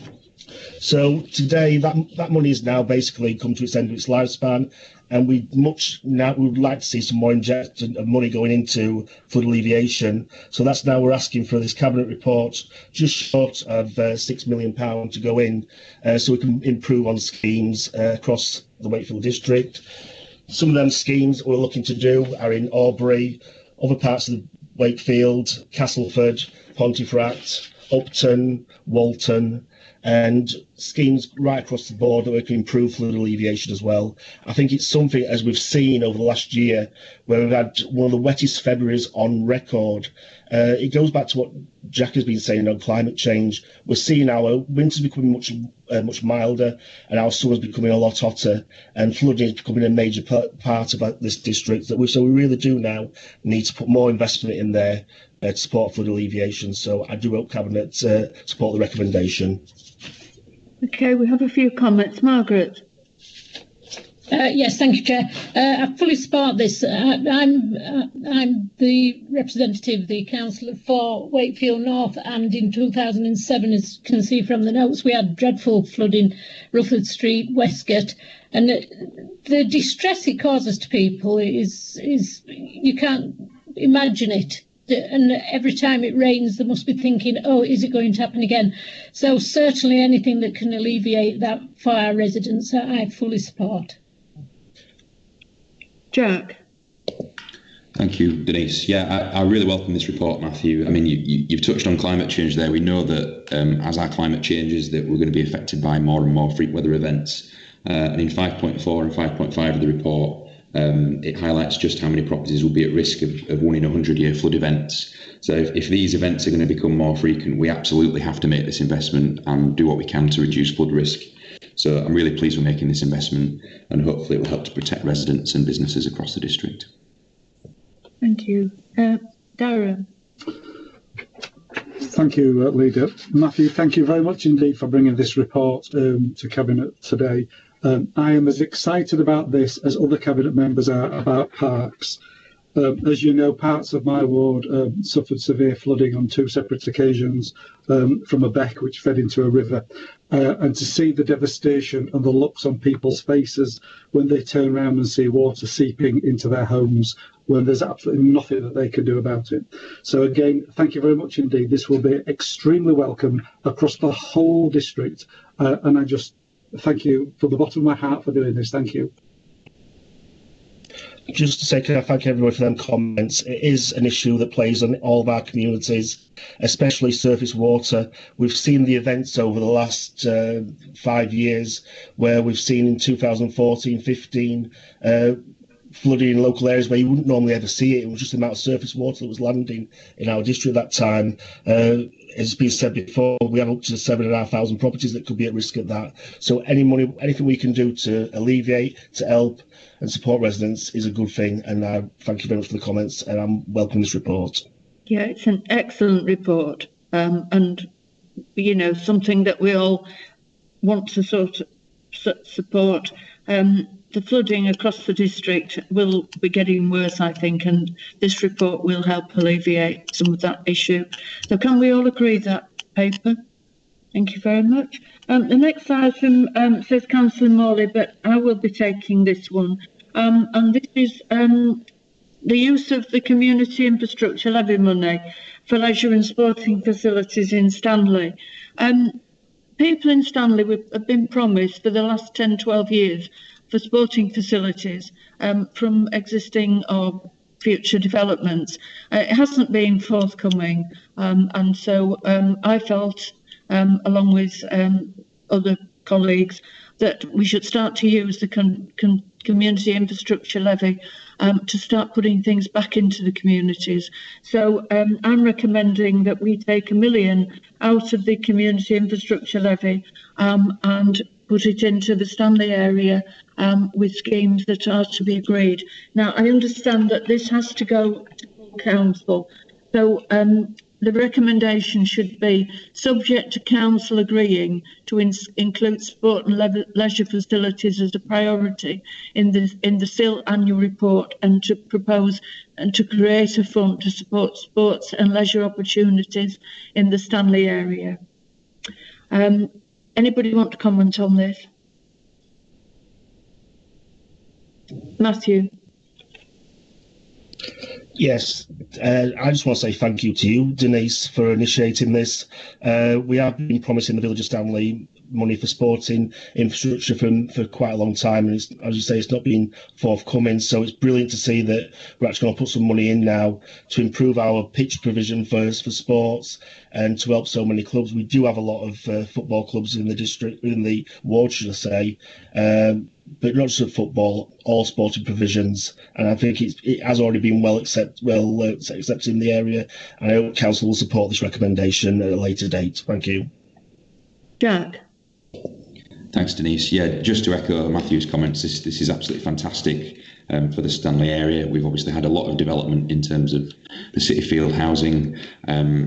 So today that money has now basically come to its end of its lifespan, and we would like to see some more injection of money going into flood alleviation. So that's now we're asking for this cabinet report, just short of £6 million to go in, so we can improve on schemes across the Wakefield district. Some of them schemes we're looking to do are in Albury, other parts of the Wakefield, Castleford, Pontefract, Upton, Walton, and schemes right across the board that we can improve flood alleviation as well. I think it's something, as we've seen over the last year, where we've had one of the wettest Februaries on record. It goes back to what Jack has been saying on climate change. We're seeing our winters becoming much milder, and our summers becoming a lot hotter, and flooding is becoming a major part of this district. So we really do now need to put more investment in there to support flood alleviation. So I do hope Cabinet support the recommendation. Okay, we have a few comments. Margaret. Yes, thank you, Chair. I fully support this. I'm the representative, the councillor for Wakefield North, and in 2007, as you can see from the notes, we had dreadful flooding, Rufford Street, Westgate, and the distress it causes to people is you can't imagine it. And every time it rains, they must be thinking, oh, is it going to happen again? So certainly anything that can alleviate that for our residents, I fully support. Jack. Thank you, Denise. Yeah, I really welcome this report, Matthew. I mean, you've touched on climate change there. We know that as our climate changes, that we're going to be affected by more and more freak weather events. And in 5.4 and 5.5 of the report, it highlights just how many properties will be at risk of 1 in 100-year flood events. So if these events are going to become more frequent, we absolutely have to make this investment and do what we can to reduce flood risk. So I'm really pleased we're making this investment, and hopefully it will help to protect residents and businesses across the district. Thank you. Darren. Thank you, Leader. Matthew, thank you very much indeed for bringing this report to Cabinet today. I am as excited about this as other Cabinet members are about parks. As you know, parts of my ward suffered severe flooding on 2 separate occasions from a beck which fed into a river. And to see the devastation and the looks on people's faces when they turn around and see water seeping into their homes when there's absolutely nothing that they can do about it. So again, thank you very much indeed. This will be extremely welcome across the whole district. And I just thank you from the bottom of my heart for doing this. Thank you. Just to say, can I thank everyone for them comments? It is an issue that plays on all of our communities, especially surface water. We've seen the events over the last 5 years where we've seen in 2014-15 flooding in local areas where you wouldn't normally ever see it. It was just the amount of surface water that was landing in our district at that time. As has been said before, we have up to 7,500 properties that could be at risk of that. So anything we can do to alleviate, to help and support residents is a good thing. And I thank you very much for the comments, and I'm welcoming this report. Yeah, it's an excellent report, and you know, something that we all want to sort of support. The flooding across the district will be getting worse, I think, and this report will help alleviate some of that issue. So can we all agree that paper? Thank you very much. The next item says Councillor Morley, but I will be taking this one. And this is the use of the community infrastructure levy money for leisure and sporting facilities in Stanley. People in Stanley have been promised for the last 10, 12 years for sporting facilities from existing or future developments. It hasn't been forthcoming, and so I felt, along with other colleagues, that we should start to use the community infrastructure levy to start putting things back into the communities. So I'm recommending that we take £1 million out of the community infrastructure levy and put it into the Stanley area with schemes that are to be agreed. Now, I understand that this has to go to full council, so the recommendation should be subject to council agreeing to include sport and leisure facilities as a priority in the SIL annual report, and to propose and to create a fund to support sports and leisure opportunities in the Stanley area. Anybody want to comment on this? Matthew. Yes, I just want to say thank you to you, Denise, for initiating this. We have been promising the Village of Stanley money for sporting infrastructure for quite a long time, and it's, as you say, it's not been forthcoming. So it's brilliant to see that we're actually going to put some money in now to improve our pitch provision for sports and to help so many clubs. We do have a lot of football clubs in the district, in the ward, should I say. But not just football, all sporting provisions, and I think it has already been well accepted in the area, and I hope Council will support this recommendation at a later date. Thank you. Jack. Thanks, Denise. Yeah, just to echo Matthew's comments, this is absolutely fantastic for the Stanley area. We've obviously had a lot of development in terms of the City Field housing,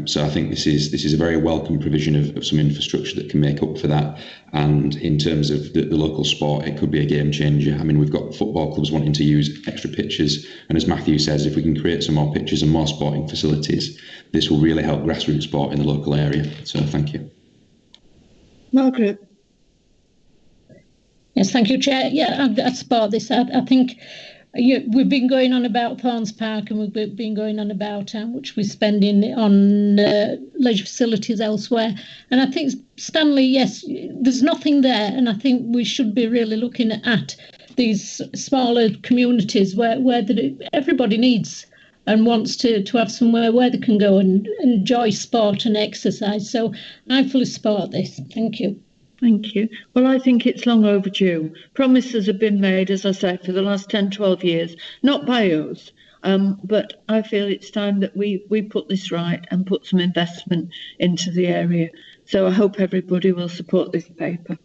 so I think this is a very welcome provision of some infrastructure that can make up for that. And in terms of the local sport, it could be a game changer. I mean, we've got football clubs wanting to use extra pitches, and as Matthew says, if we can create some more pitches and more sporting facilities, this will really help grassroots sport in the local area. So thank you. Margaret. Yes, thank you, Chair. Yeah, I support this. I think we've been going on about Thorns Park, and we've been going on about how much we're spending on leisure facilities elsewhere. And I think Stanley, yes, there's nothing there, and I think we should be really looking at these smaller communities where everybody needs and wants to have somewhere where they can go and enjoy sport and exercise. So I fully support this. Thank you. Thank you. Well, I think it's long overdue. Promises have been made, as I say, for the last 10, 12 years, not by us, but I feel it's time that we put this right and put some investment into the area. So I hope everybody will support this paper.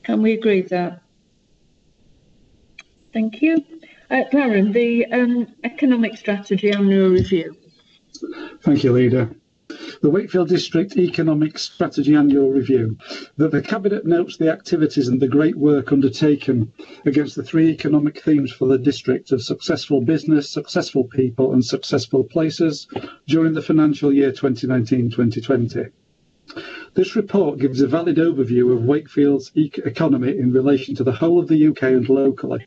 Can we agree with that? Thank you. Darren, the Economic Strategy Annual Review. Thank you, Leader. The Wakefield District Economic Strategy Annual Review, that the Cabinet notes the activities and the great work undertaken against the three economic themes for the district of successful business, successful people and successful places during the financial year 2019-2020. This report gives a valid overview of Wakefield's economy in relation to the whole of the UK and locally,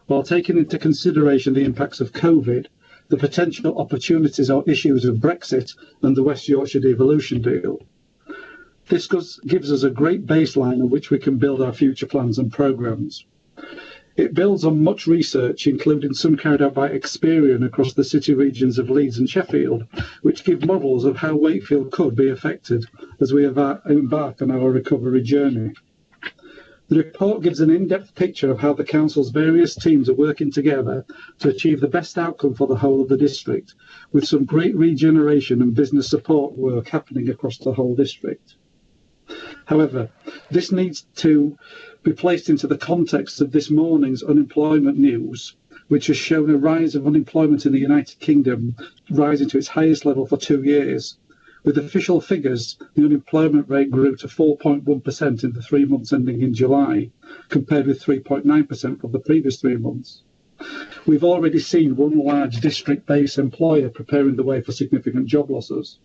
while taking into consideration the impacts of COVID, the potential opportunities or issues of Brexit and the West Yorkshire devolution deal. This gives us a great baseline on which we can build our future plans and programmes. It builds on much research, including some carried out by Experian across the city regions of Leeds and Sheffield, which give models of how Wakefield could be affected as we embark on our recovery journey. The report gives an in-depth picture of how the Council's various teams are working together to achieve the best outcome for the whole of the district, with some great regeneration and business support work happening across the whole district. However, this needs to be placed into the context of this morning's unemployment news, which has shown a rise of unemployment in the United Kingdom, rising to its highest level for 2 years. With official figures, the unemployment rate grew to 4.1% in the 3 months ending in July, compared with 3.9% for the previous 3 months. We've already seen one large district-based employer preparing the way for significant job losses.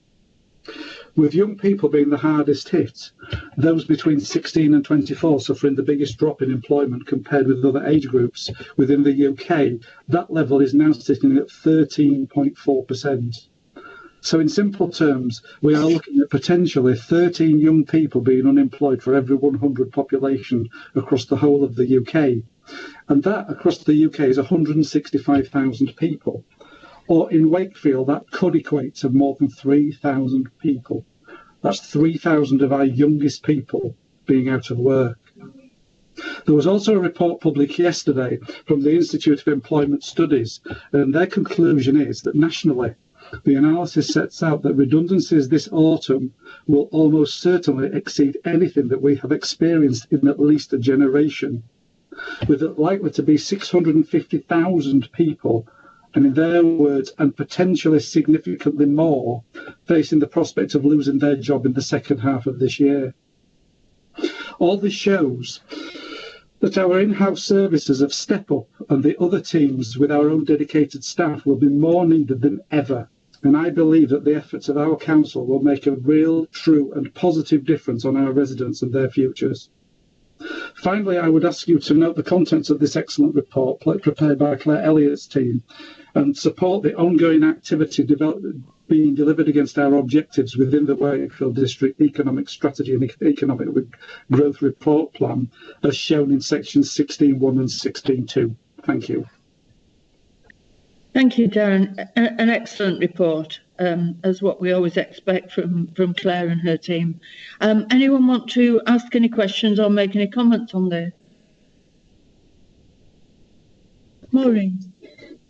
With young people being the hardest hit, those between 16 and 24 suffering the biggest drop in employment compared with other age groups within the UK, that level is now sitting at 13.4%. So in simple terms, we are looking at potentially 13 young people being unemployed for every 100 population across the whole of the UK. And that across the UK is 165,000 people. Or in Wakefield, that could equate to more than 3,000 people. That's 3,000 of our youngest people being out of work. There was also a report published yesterday from the Institute of Employment Studies, and their conclusion is that nationally, the analysis sets out that redundancies this autumn will almost certainly exceed anything that we have experienced in at least a generation, with it likely to be 650,000 people, and in their words, and potentially significantly more, facing the prospect of losing their job in the second half of this year. All this shows that our in-house services of Step Up and the other teams with our own dedicated staff will be more needed than ever. And I believe that the efforts of our council will make a real, true and positive difference on our residents and their futures. Finally, I would ask you to note the contents of this excellent report prepared by Claire Elliott's team and support the ongoing activity being delivered against our objectives within the Wakefield District Economic Strategy and Economic Growth Report Plan, as shown in sections 16.1 and 16.2. Thank you. Thank you, Darren. An excellent report, as what we always expect from Claire and her team. Anyone want to ask any questions or make any comments on this? Maureen.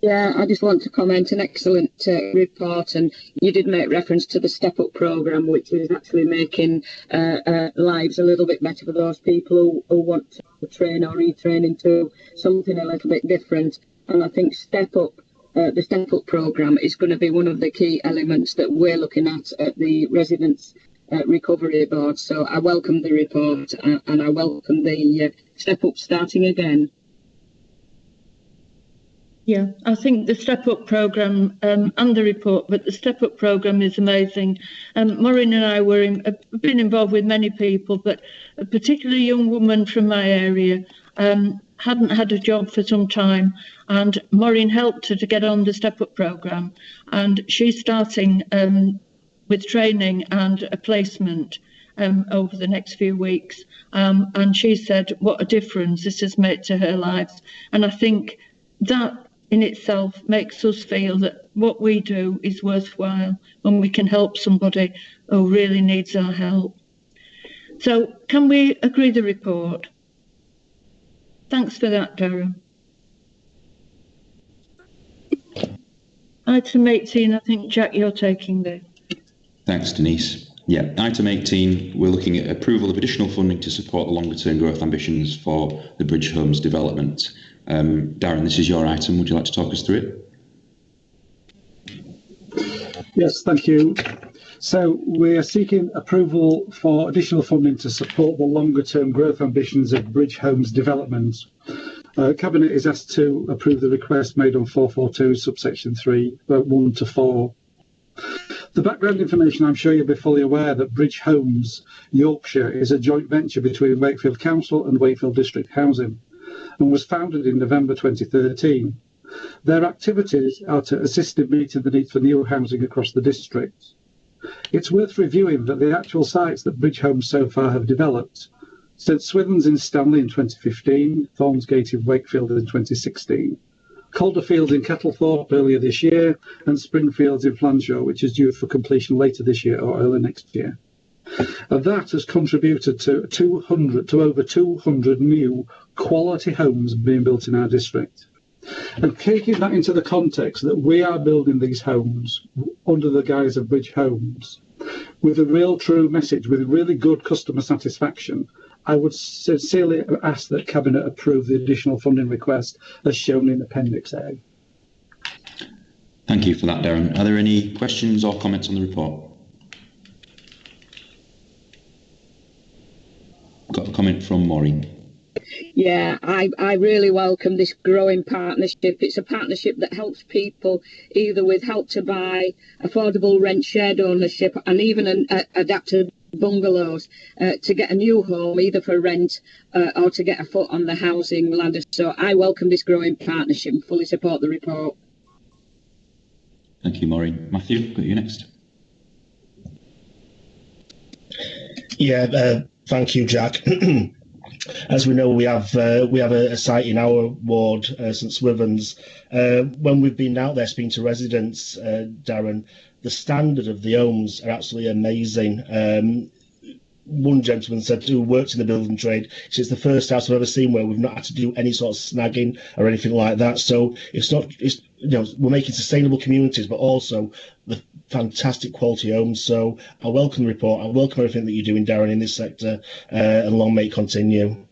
Yeah, I just want to comment, an excellent report, and you did make reference to the Step Up programme, which is actually making lives a little bit better for those people who want to train or retrain into something a little bit different. And I think the Step Up programme is going to be one of the key elements that we're looking at the Residents Recovery Board. So I welcome the report and I welcome the Step Up starting again. Yeah, I think the Step Up programme and the report, but the Step Up programme is amazing. Maureen and I have been involved with many people, but a particularly young woman from my area hadn't had a job for some time, and Maureen helped her to get on the Step Up programme, and she's starting with training and a placement over the next few weeks. And she said what a difference this has made to her life. And I think that in itself makes us feel that what we do is worthwhile when we can help somebody who really needs our help. So can we agree the report? Thanks for that, Darren. Item 18, I think, Jack, you're taking this. Thanks, Denise. Yeah, item 18, we're looking at approval of additional funding to support the longer-term growth ambitions for the Bridge Homes development. Darren, this is your item. Would you like to talk us through it? Yes, thank you. So we're seeking approval for additional funding to support the longer-term growth ambitions of Bridge Homes development. Cabinet is asked to approve the request made on 442 subsection 3, 1 to 4. The background information, I'm sure you'll be fully aware that Bridge Homes Yorkshire is a joint venture between Wakefield Council and Wakefield District Housing, and was founded in November 2013. Their activities are to assist in meeting the needs for new housing across the district. It's worth reviewing that the actual sites that Bridge Homes so far have developed, St Swithun's in Stanley in 2015, Thornsgate in Wakefield in 2016, Calderfield in Kettlethorpe earlier this year, and Springfields in Flanshaw, which is due for completion later this year or early next year. And that has contributed to over 200 new quality homes being built in our district. And taking that into the context that we are building these homes under the guise of Bridge Homes, with a real true message, with really good customer satisfaction, I would sincerely ask that Cabinet approve the additional funding request as shown in Appendix A. Thank you for that, Darren. Are there any questions or comments on the report? Got a comment from Maureen. Yeah, I really welcome this growing partnership. It's a partnership that helps people either with help to buy, affordable rent, shared ownership, and even adapted bungalows to get a new home, either for rent or to get a foot on the housing ladder. So I welcome this growing partnership and fully support the report. Thank you, Maureen. Matthew, got you next. Yeah, thank you, Jack. As we know, we have a site in our ward, St Swithun's. When we've been out there speaking to residents, Darren, the standard of the homes are absolutely amazing. One gentleman said, who works in the building trade, it's the first house I've ever seen where we've not had to do any sort of snagging or anything like that. So we're making sustainable communities, but also the fantastic quality homes. So I welcome the report. I welcome everything that you're doing, Darren, in this sector, and long may it continue.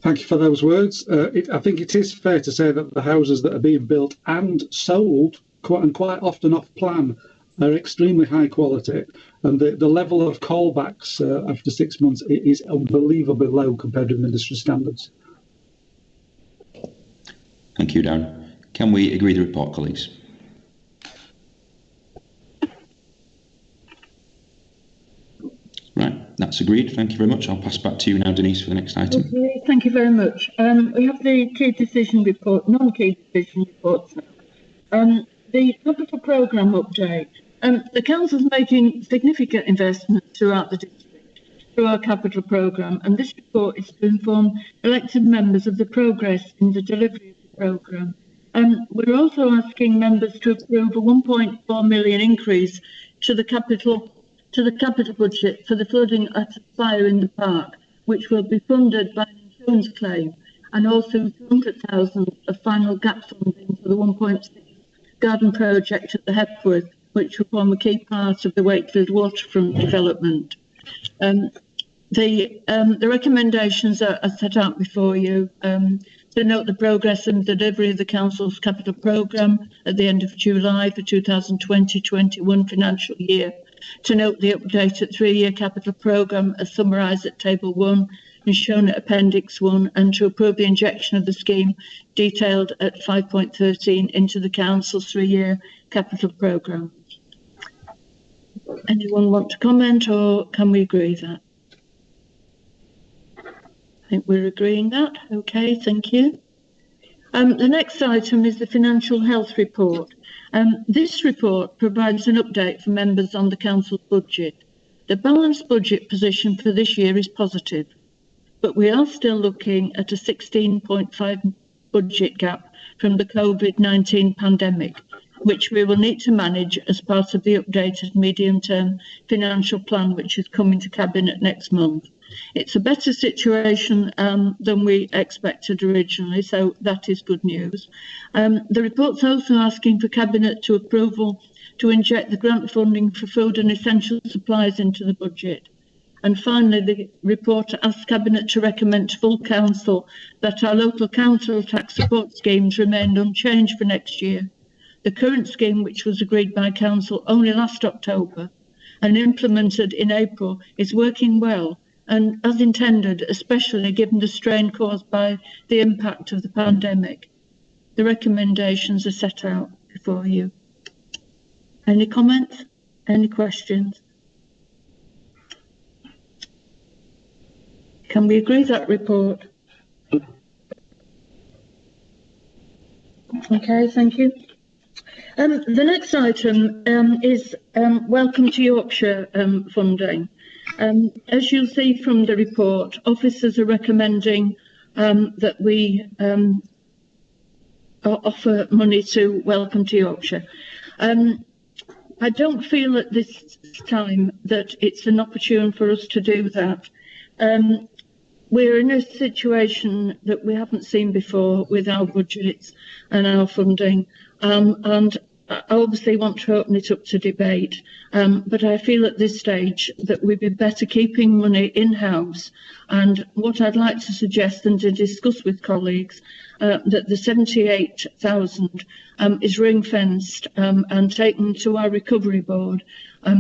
Thank you for those words. I think it is fair to say that the houses that are being built and sold, quite often off plan, are extremely high quality, and the level of callbacks after 6 months is unbelievably low compared with industry standards. Thank you, Darren. Can we agree the report, colleagues? Right, that's agreed. Thank you very much. I'll pass back to you now, Denise, for the next item. Okay, thank you very much. We have the key decision report, non-key decision reports now. The capital programme update. The Council's making significant investments throughout the district through our capital programme, and this report is to inform elected members of the progress in the delivery of the programme. We're also asking members to approve a 1.4 million increase to the capital budget for the flooding at a fire in the park, which will be funded by an insurance claim and also 200,000 of final gap funding for the 1.6 garden project at the Hepworth, which will form a key part of the Wakefield waterfront development. The recommendations are set out before you. To note the progress and delivery of the Council's capital programme at the end of July for 2020-21 financial year. To note the updated 3-year capital programme as summarised at Table 1 and shown at Appendix 1, and to approve the injection of the scheme detailed at 5.13 into the Council's 3-year capital programme. Anyone want to comment, or can we agree that? I think we're agreeing that. Okay, thank you. The next item is the financial health report. This report provides an update for members on the Council's budget. The balanced budget position for this year is positive, but we are still looking at a 16.5 budget gap from the COVID-19 pandemic, which we will need to manage as part of the updated medium-term financial plan, which is coming to Cabinet next month. It's a better situation than we expected originally, so that is good news. The report's also asking for Cabinet to approval to inject the grant funding for food and essential supplies into the budget. And finally, the report asks Cabinet to recommend to full Council that our local council tax support schemes remain unchanged for next year. The current scheme, which was agreed by Council only last October and implemented in April, is working well and as intended, especially given the strain caused by the impact of the pandemic. The recommendations are set out before you. Any comments? Any questions? Can we agree that report? Okay, thank you. The next item is Welcome to Yorkshire funding. As you'll see from the report, officers are recommending that we offer money to Welcome to Yorkshire. I don't feel at this time that it's an opportune for us to do that. We're in a situation that we haven't seen before with our budgets and our funding, and I obviously want to open it up to debate, but I feel at this stage that we'd be better keeping money in-house. And what I'd like to suggest and to discuss with colleagues, that the 78,000 is ring-fenced and taken to our recovery board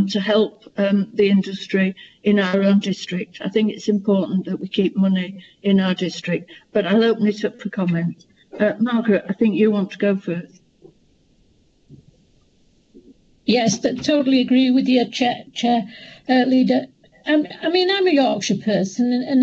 to help the industry in our own district. I think it's important that we keep money in our district, but I'll open it up for comment. Margaret, I think you want to go first. Yes, totally agree with you, Chair Leader. I mean, I'm a Yorkshire person and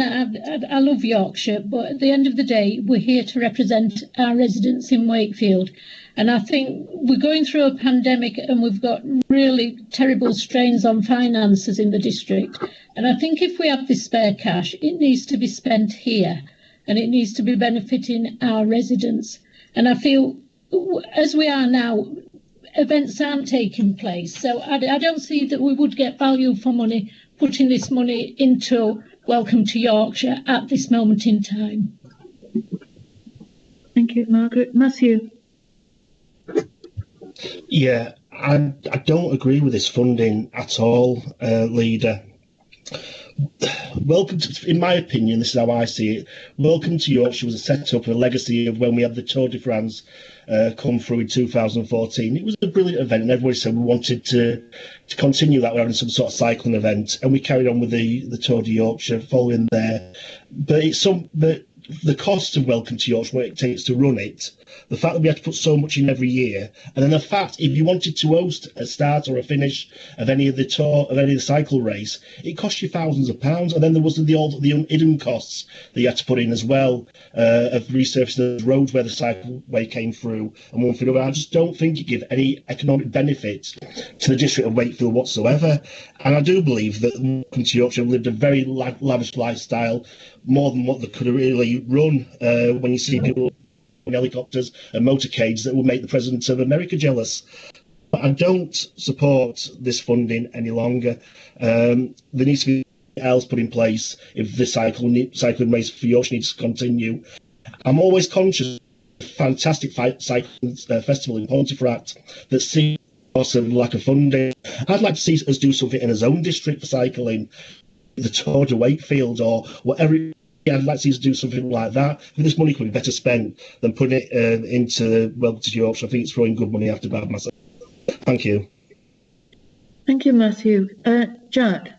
I love Yorkshire, but at the end of the day, we're here to represent our residents in Wakefield. And I think we're going through a pandemic and we've got really terrible strains on finances in the district. And I think if we have this spare cash, it needs to be spent here and it needs to be benefiting our residents. And I feel, as we are now, events aren't taking place. So I don't see that we would get value for money putting this money into Welcome to Yorkshire at this moment in time. Thank you, Margaret. Matthew? Yeah, I don't agree with this funding at all, Leader. Welcome to, in my opinion, this is how I see it, Welcome to Yorkshire was a set-up, a legacy of when we had the Tour de France come through in 2014. It was a brilliant event and everybody said we wanted to continue that. We're having some sort of cycling event and we carried on with the Tour de Yorkshire following there. But the cost of Welcome to Yorkshire, what it takes to run it, the fact that we have to put so much in every year, and then the fact if you wanted to host a start or a finish of any of the tour, of any of the cycle race, it costs you thousands of pounds. And then there was the hidden costs that you had to put in as well, of resurfacing the roads where the cycleway came through and one thing. I just don't think it gives any economic benefit to the district of Wakefield whatsoever. And I do believe that Welcome to Yorkshire lived a very lavish lifestyle, more than what they could have really run, when you see people in helicopters and motorcades that will make the President of America jealous. But I don't support this funding any longer. There needs to be something else put in place if the cycling race for Yorkshire needs to continue. I'm always conscious of the fantastic cycling festival in Pontefract that sees also lack of funding. I'd like to see us do something in a zone district for cycling, the Tour de Wakefield or whatever. I'd like to see us do something like that. This money could be better spent than putting it into Welcome to Yorkshire. I think it's throwing good money after bad myself. Thank you. Thank you, Matthew. Jack?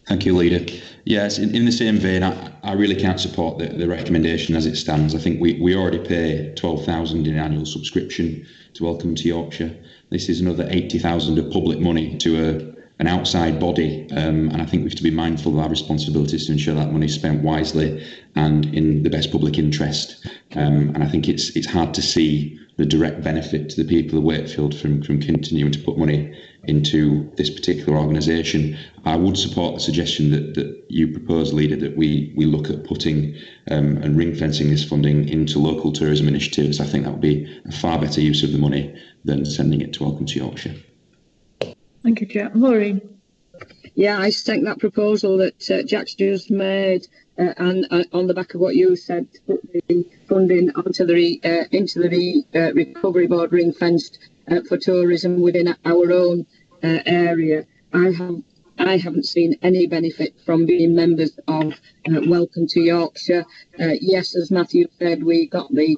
Thank you, Leader. Yes, in the same vein, I really can't support the recommendation as it stands. I think we already pay $12,000 in annual subscription to Welcome to Yorkshire. This is another $80,000 of public money to an outside body, and I think we have to be mindful of our responsibilities to ensure that money is spent wisely and in the best public interest. And I think it's hard to see the direct benefit to the people of Wakefield from continuing to put money into this particular organisation. I would support the suggestion that you propose, Leader, that we look at putting and ring fencing this funding into local tourism initiatives. I think that would be a far better use of the money than sending it to Welcome to Yorkshire. Thank you, Jack. Maureen? Yeah, I second that proposal that Jack's just made, and on the back of what you said, to put the funding onto into the recovery board ring fenced for tourism within our own area. I haven't seen any benefit from being members of Welcome to Yorkshire. Yes, as Matthew said, we got the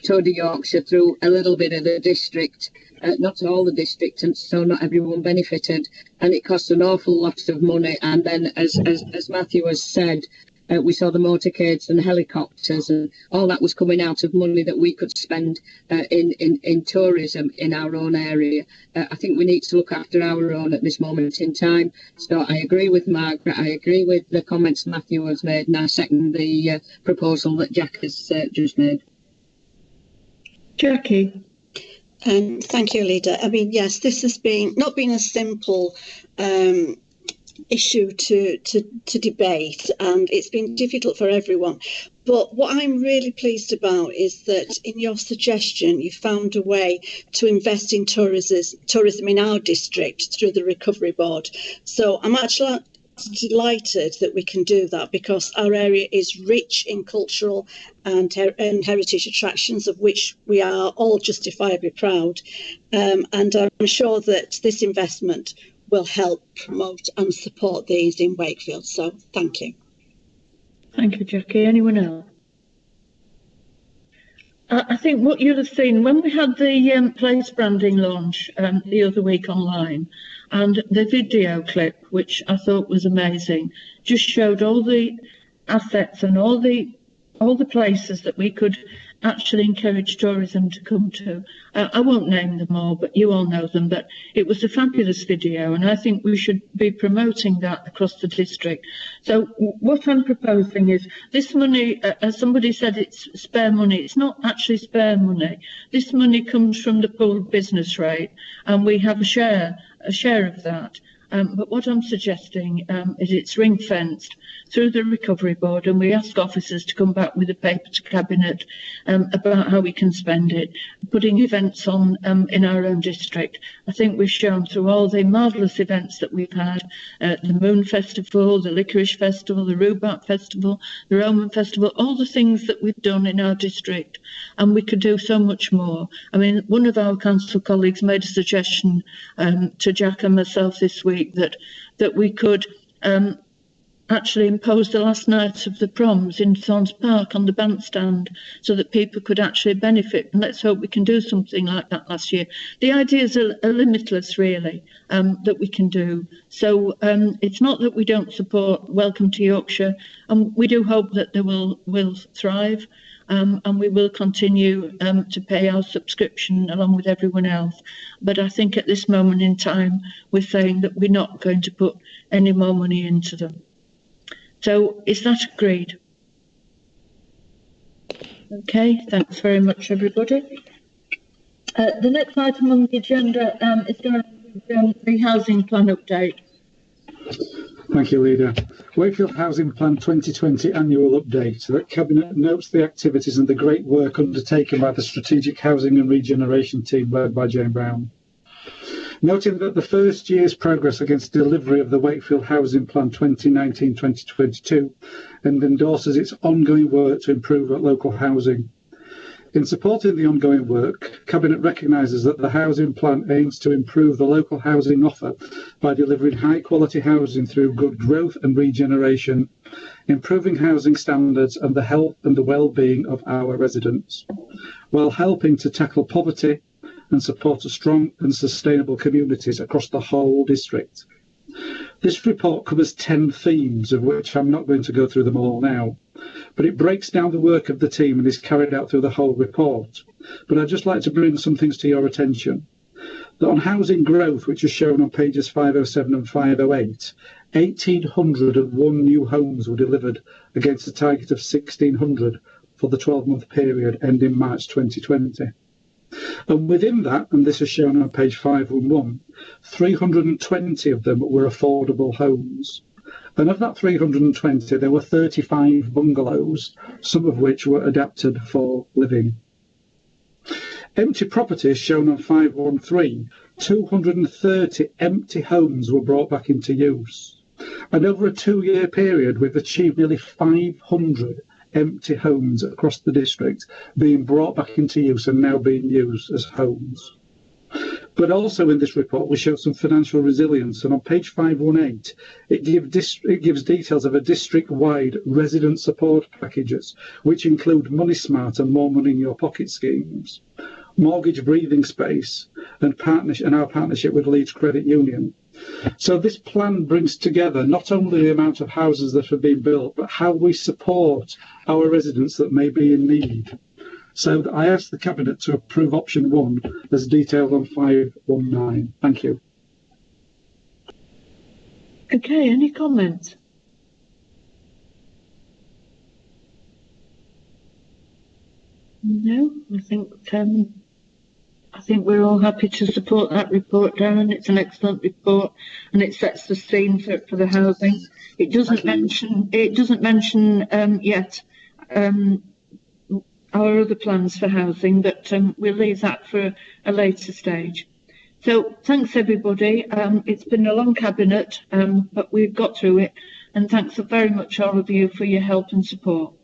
Tour de Yorkshire through a little bit of the district, not all the district, and so not everyone benefited, and it cost an awful lot of money. And then, as Matthew has said, we saw the motorcades and helicopters, and all that was coming out of money that we could spend in tourism in our own area. I think we need to look after our own at this moment in time. So I agree with Margaret. I agree with the comments Matthew has made, and I second the proposal that Jack has just made. Jackie? Thank you, Leader. I mean, yes, this has not been a simple issue to debate, and it's been difficult for everyone. But what I'm really pleased about is that in your suggestion, you found a way to invest in tourism in our district through the Recovery Board. So I'm actually delighted that we can do that, because our area is rich in cultural and heritage attractions, of which we are all justifiably proud. And I'm sure that this investment will help promote and support these in Wakefield. So thank you. Thank you, Jackie. Anyone else? I think what you'll have seen when we had the place branding launch the other week online, and the video clip, which I thought was amazing, just showed all the assets and all the places that we could actually encourage tourism to come to. I won't name them all, but you all know them. But it was a fabulous video, and I think we should be promoting that across the district. So what I'm proposing is this money, as somebody said, it's spare money. It's not actually spare money. This money comes from the pool business rate, and we have a share of that. But what I'm suggesting is it's ring-fenced through the Recovery Board, and we ask officers to come back with a paper to Cabinet about how we can spend it, putting events on in our own district. I think we've shown through all the marvellous events that we've had, the Moon Festival, the Licorice Festival, the Rhubarb Festival, the Roman Festival, all the things that we've done in our district, and we could do so much more. I mean, one of our council colleagues made a suggestion to Jack and myself this week that we could actually impose the last night of the proms in Thorns Park on the bandstand, so that people could actually benefit. And let's hope we can do something like that last year. The ideas are limitless, really, that we can do. So it's not that we don't support Welcome to Yorkshire, and we do hope that they will thrive. And we will continue to pay our subscription along with everyone else. But I think at this moment in time, we're saying that we're not going to put any more money into them. So is that agreed? Okay, thanks very much, everybody. The next item on the agenda is going to be the housing plan update. Thank you, Leader. Wakefield Housing Plan 2020 annual update. The Cabinet notes the activities and the great work undertaken by the Strategic Housing and Regeneration team led by Jane Brown. Noting that the first year's progress against delivery of the Wakefield Housing Plan 2019-2022 and endorses its ongoing work to improve local housing. In supporting the ongoing work, Cabinet recognises that the housing plan aims to improve the local housing offer by delivering high-quality housing through good growth and regeneration, improving housing standards and the health and the well-being of our residents, while helping to tackle poverty and support a strong and sustainable communities across the whole district. This report covers 10 themes, of which I'm not going to go through them all now, but it breaks down the work of the team and is carried out through the whole report. But I'd just like to bring some things to your attention. That on housing growth, which is shown on pages 507 and 508, 1,801 new homes were delivered against a target of 1,600 for the 12-month period ending March 2020. And within that, and this is shown on page 511, 320 of them were affordable homes. And of that 320, there were 35 bungalows, some of which were adapted for living. Empty properties shown on 513, 230 empty homes were brought back into use. And over a 2-year period, we've achieved nearly 500 empty homes across the district being brought back into use and now being used as homes. But also in this report, we show some financial resilience, and on page 518, it gives details of a district-wide resident support packages, which include Money Smart and More Money in Your Pocket schemes, mortgage breathing space, and our partnership with Leeds Credit Union. So this plan brings together not only the amount of houses that have been built, but how we support our residents that may be in need. So I ask the Cabinet to approve option 1 as detailed on 519. Thank you. Okay, any comments? No, I think we're all happy to support that report, Darren. It's an excellent report, and it sets the scene for the housing. It doesn't mention yet our other plans for housing, but we'll leave that for a later stage. So thanks everybody. It's been a long cabinet, but we've got through it, and thanks very much all of you for your help and support.